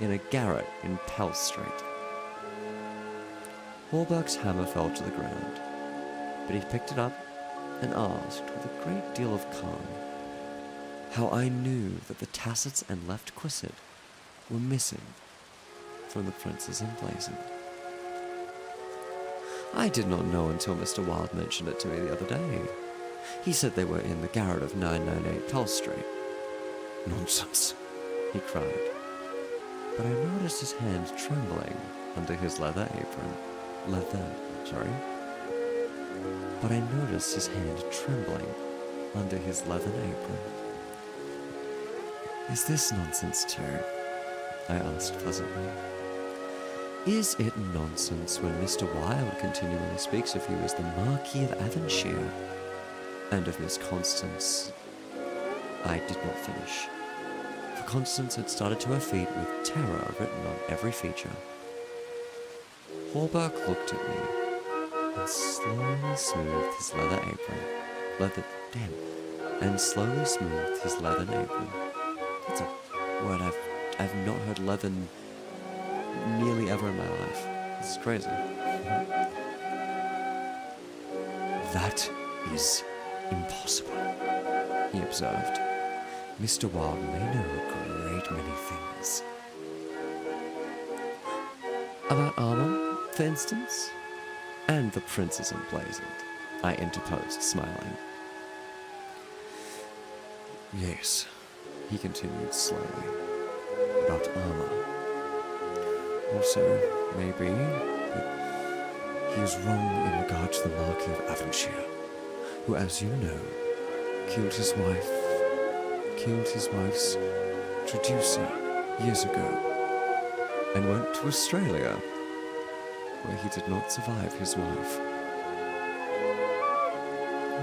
in a garret in Pell Street? Hawberk's hammer fell to the ground, but he picked it up and asked with a great deal of calm how I knew that the tassets and left quiescent were missing from the Prince's Emblazoned. I did not know until Mr. Wilde mentioned it to me the other day. He said they were in the garret of 998 Pell Street. Nonsense, he cried. But I noticed his hand trembling under his leather apron. But I noticed his hand trembling under his leathern apron. Is this nonsense too? I asked pleasantly. Is it nonsense when Mr. Wilde continually speaks of you as the Marquis of Avonshire, and of Miss Constance? I did not finish, for Constance had started to her feet with terror written on every feature. Hawberk looked at me and slowly smoothed his leather apron. And slowly smoothed his leathern apron. That's a word I've not heard leathern nearly ever in my life. This is crazy. That is impossible, he observed. Mr. Wilde may know a great many things. About armor, for instance? And the Prince's Emblazoned, I interposed, smiling. Yes, he continued slowly, about armor. Also, maybe, but he is wrong in regard to the Marquis of Avonshire, who, as you know, killed his wife's traducer years ago, and went to Australia, where he did not survive his wife.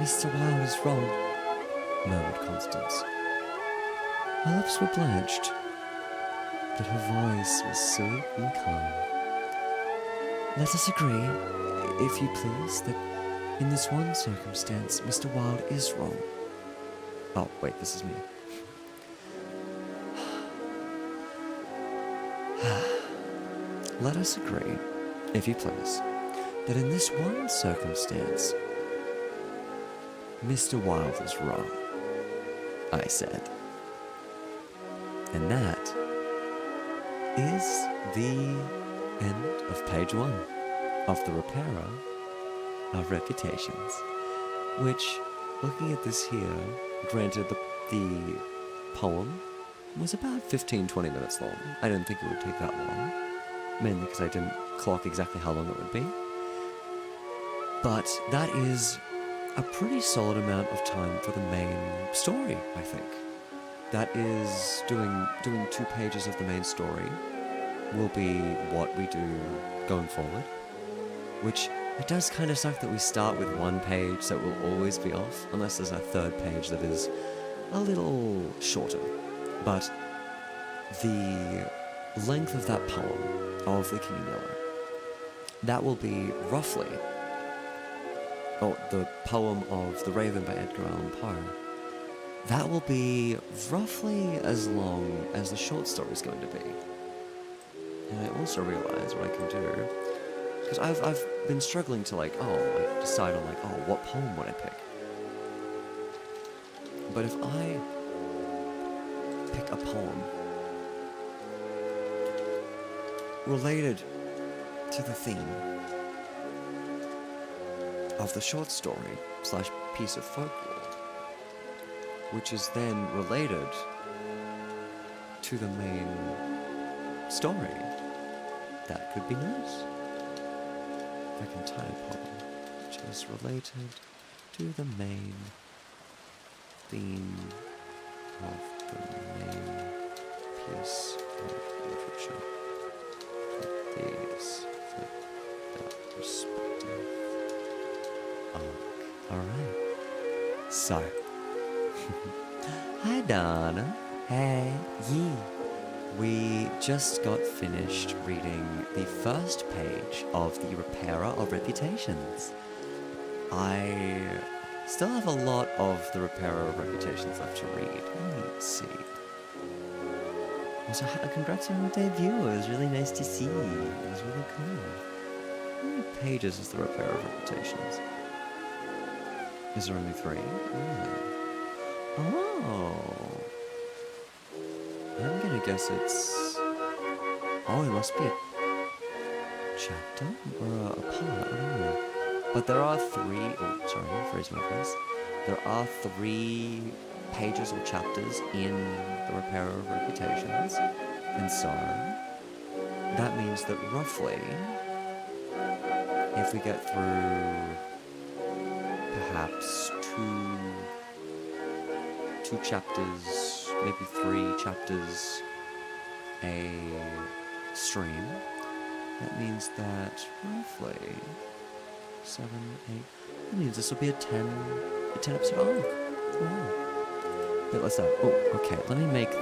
Mr. Wilde is wrong, murmured Constance. Her lips were blanched, but her voice was sweet and calm. Let us agree, if you please, that in this one circumstance, Mr. Wilde is wrong. Oh, wait, this is me. let us agree, if you please, that in this one circumstance, Mr. Wilde is wrong, I said. And that is the end of page 1 of The Repairer of Reputations, which, looking at this here, granted the poem was about 15-20 minutes long. I didn't think it would take that long, mainly because I didn't clock exactly how long it would be. But that is a pretty solid amount of time for the main story, I think. That is doing 2 pages of the main story will be what we do going forward, which it does kind of suck that we start with 1 page that will always be off, unless there's a 3rd page that is a little shorter. But the length of that poem of The King and Yellow, that will be roughly, the poem of The Raven by Edgar Allan Poe, that will be roughly as long as the short story is going to be. And I also realize what I can do, because I've been struggling to decide on what poem would I pick. But if I pick a poem related to the theme of the short story / piece of folklore, which is then related to the main story, that could be nice. If I can tie a poem which is related to the main theme of the main piece of literature. These fit that perspective arc. Alright. So. Hi Donna. Hey. Yee. We just got finished reading the first page of The Repairer of Reputations. I still have a lot of The Repairer of Reputations left to read. Let's see. Also, congrats on your debut. It was really nice to see. It was really cool. How many pages is The Repairer of Reputations? Is there only 3? Oh. I'm gonna guess it's... Oh, it must be a chapter? Or a part, I don't know. But there are 3... Oh, sorry, phrase my voice. There are 3 pages or chapters in The Repairer of Reputations. And so, that means that roughly, if we get through perhaps two chapters, maybe 3 chapters a stream, that means that roughly 7, 8, that means this will be a 10 episode arc. Wow. But let's start. Oh, okay, let me make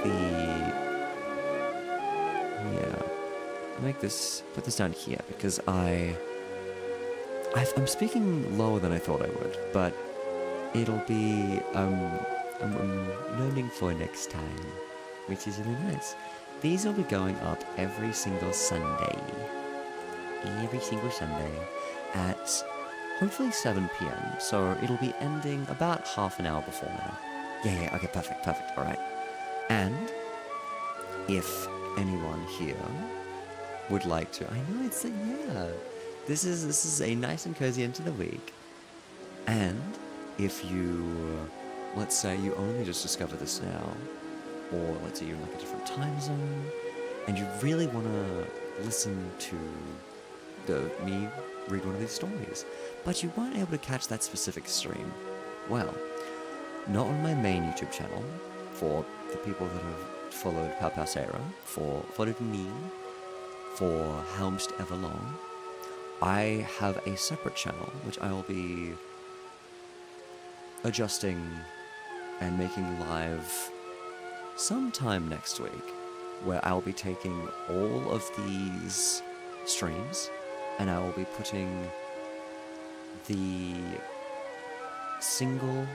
put this down here, because I'm speaking lower than I thought I would, but it'll be, I'm learning for next time, which is really nice. These will be going up every single Sunday. At hopefully 7 p.m. So it'll be ending about half an hour before now. Yeah, okay, perfect, alright. And if anyone here would like to, I know it's this is a nice and cozy end to the week. And if you, let's say you only just discovered this now, or let's say you're in like a different time zone, and you really want to listen to me read one of these stories, but you weren't able to catch that specific stream, well, not on my main YouTube channel, for the people that have followed Papa Seira, followed me for Helmst Everlong, I have a separate channel, which I will be adjusting and making live sometime next week, where I'll be taking all of these streams and I will be putting the standalone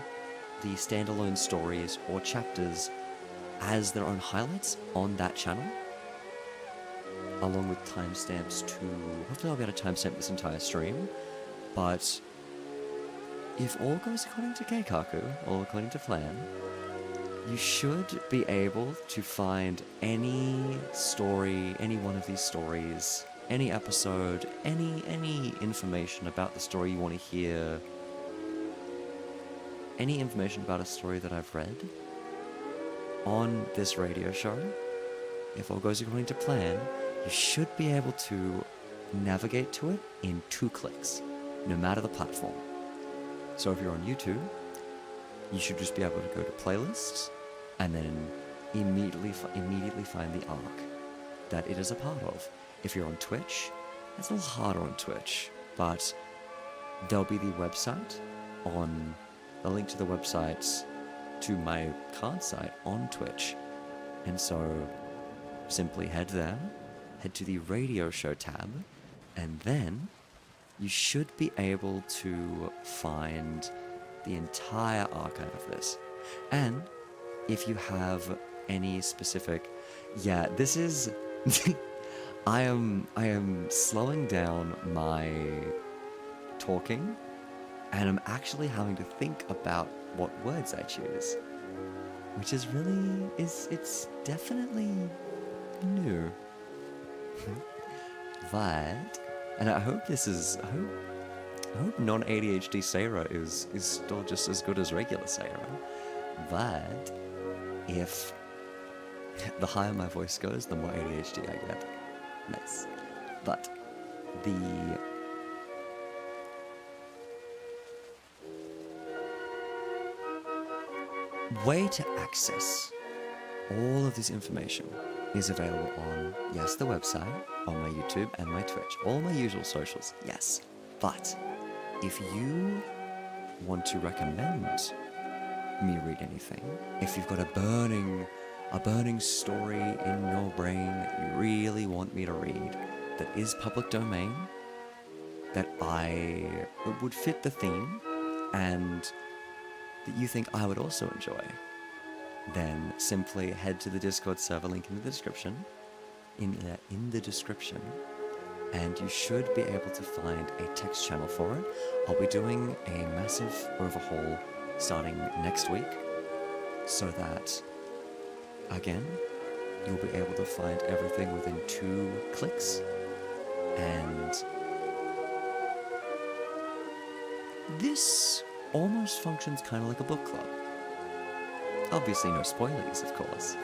stories or chapters as their own highlights on that channel. along with timestamps to... Hopefully I'll be able to timestamp this entire stream, but if all goes according to Keikaku, or according to plan, you should be able to find any story, any one of these stories, any episode, any information about the story you want to hear, any information about a story that I've read on this radio show. If all goes according to plan, you should be able to navigate to it in 2 clicks, no matter the platform. So if you're on YouTube, you should just be able to go to playlists and then immediately find the arc that it is a part of. If you're on Twitch, it's a little harder on Twitch, but there'll be the website on the link to the website to my card site on Twitch. And so simply head there, head to the radio show tab, and then you should be able to find the entire archive of this. And if you have any specific... Yeah, this is... I am slowing down my talking, and I'm actually having to think about what words I choose, which is really... it's definitely new. But... And I hope this is... I hope non-ADHD Seira is still just as good as regular Seira. But if the higher my voice goes, the more ADHD I get. Nice. But the... way to access all of this information is available on, yes, the website, on my YouTube and my Twitch, all my usual socials, yes. But if you want to recommend me read anything, if you've got a burning story in your brain that you really want me to read, that is public domain, that would fit the theme, and that you think I would also enjoy, then simply head to the Discord server link in the description, in the description, and you should be able to find a text channel for it. I'll be doing a massive overhaul starting next week, so that, again, you'll be able to find everything within 2 clicks, and this almost functions kind of like a book club. Obviously no spoilers, of course.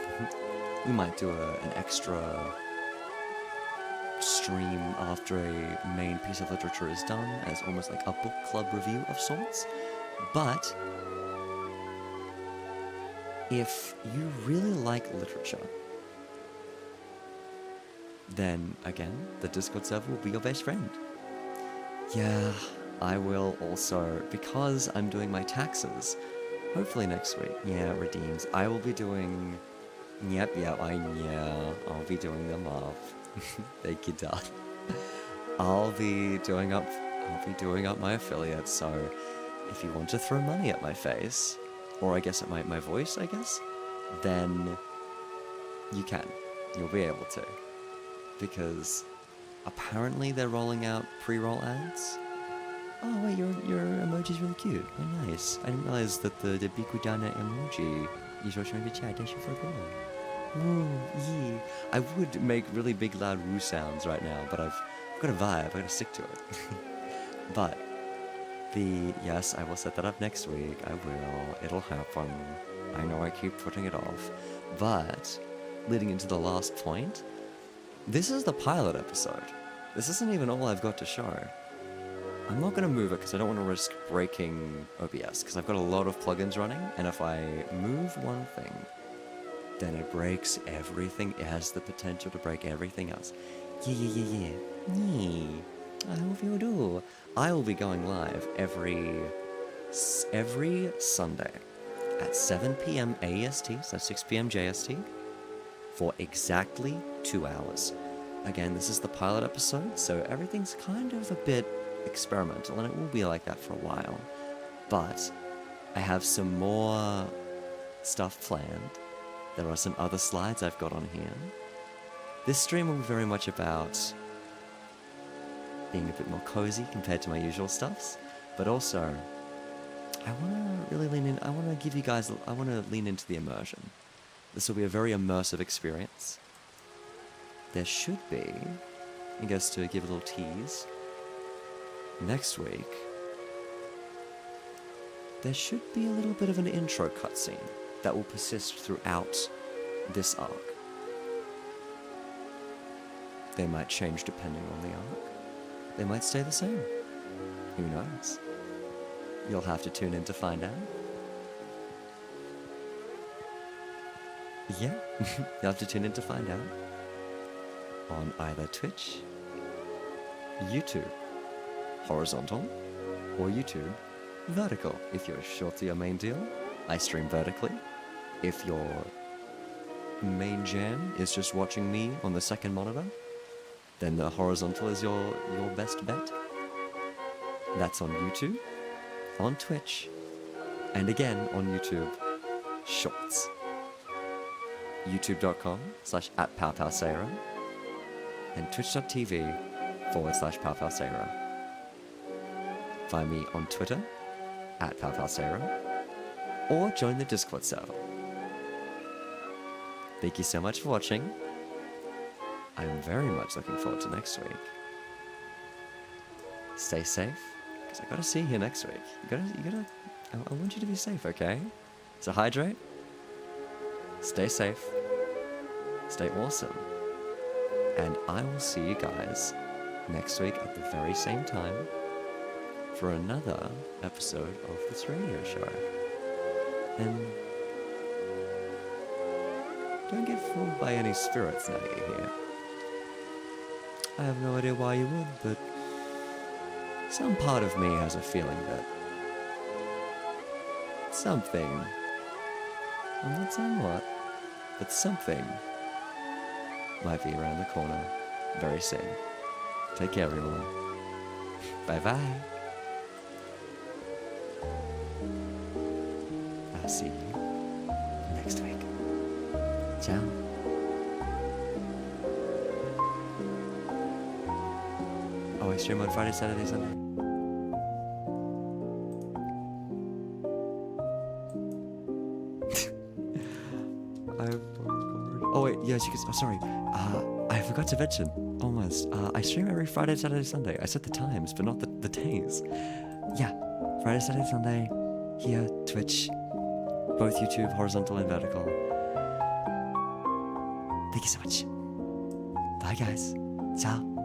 We might do an extra stream after a main piece of literature is done, as almost like a book club review of sorts. But if you really like literature, then again, the Discord server will be your best friend. Yeah, I will also, because I'm doing my taxes, hopefully next week, yeah, redeems, I will be doing, I'll be doing them off. Thank you, Dad. I'll be doing up my affiliates, so if you want to throw money at my face, or I guess at my voice, I guess, then you can. You'll be able to. Because apparently they're rolling out pre-roll ads. Oh wait, your emoji's really cute. Oh nice. I didn't realize that the Bikudana emoji is also in the chat. Thank you for going. Woo, yeah. I would make really big loud woo sounds right now, but I've got a vibe, I've got to stick to it. But yes, I will set that up next week. I will. It'll happen. I know I keep putting it off. But leading into the last point, this is the pilot episode. This isn't even all I've got to show. I'm not going to move it because I don't want to risk breaking OBS, because I've got a lot of plugins running, and if I move one thing, then it breaks everything. It has the potential to break everything else. Yeah. I hope you do. I will be going live every Sunday at 7 p.m. AEST, so 6 p.m. JST, for exactly 2 hours. Again, this is the pilot episode, so everything's kind of a bit experimental, and it will be like that for a while. But I have some more stuff planned. There are some other slides I've got on here This stream will be very much about being a bit more cozy compared to my usual stuffs, but also I want to really lean in. I want to give you guys. I want to lean into the immersion. This will be a very immersive experience. There should be, I guess to give a little tease, next week, there should be a little bit of an intro cutscene that will persist throughout this arc. They might change depending on the arc. They might stay the same. Who knows? You'll have to tune in to find out. Yeah, you'll have to tune in to find out. On either Twitch, YouTube, horizontal, or YouTube, vertical. If you're short to your main deal, I stream vertically. If your main jam is just watching me on the second monitor, then the horizontal is your best bet. That's on YouTube, on Twitch, and again on YouTube, Shorts. youtube.com/@PowPowSeira and twitch.tv/PowPowSeira. Find me on Twitter @PowPowSeira or join the Discord server. Thank you so much for watching. I'm very much looking forward to next week. Stay safe, because I gotta see you next week. I want you to be safe, okay? So hydrate, stay safe, stay awesome, and I will see you guys next week at the very same time for another episode of this radio show. And don't get fooled by any spirits now you're here. I have no idea why you would, but some part of me has a feeling that something, I'm not saying what, but something might be around the corner very soon. Take care, everyone. Bye-bye. I'll see you next week. Ciao. Oh, I stream on Friday, Saturday, Sunday. Oh wait, yes, you can. Oh, sorry. I forgot to mention. Almost. I stream every Friday, Saturday, Sunday. I said the times, but not the days. Yeah, Friday, Saturday, Sunday. Here, Twitch, both YouTube, horizontal and vertical. Thank you so much. Bye, guys. Ciao.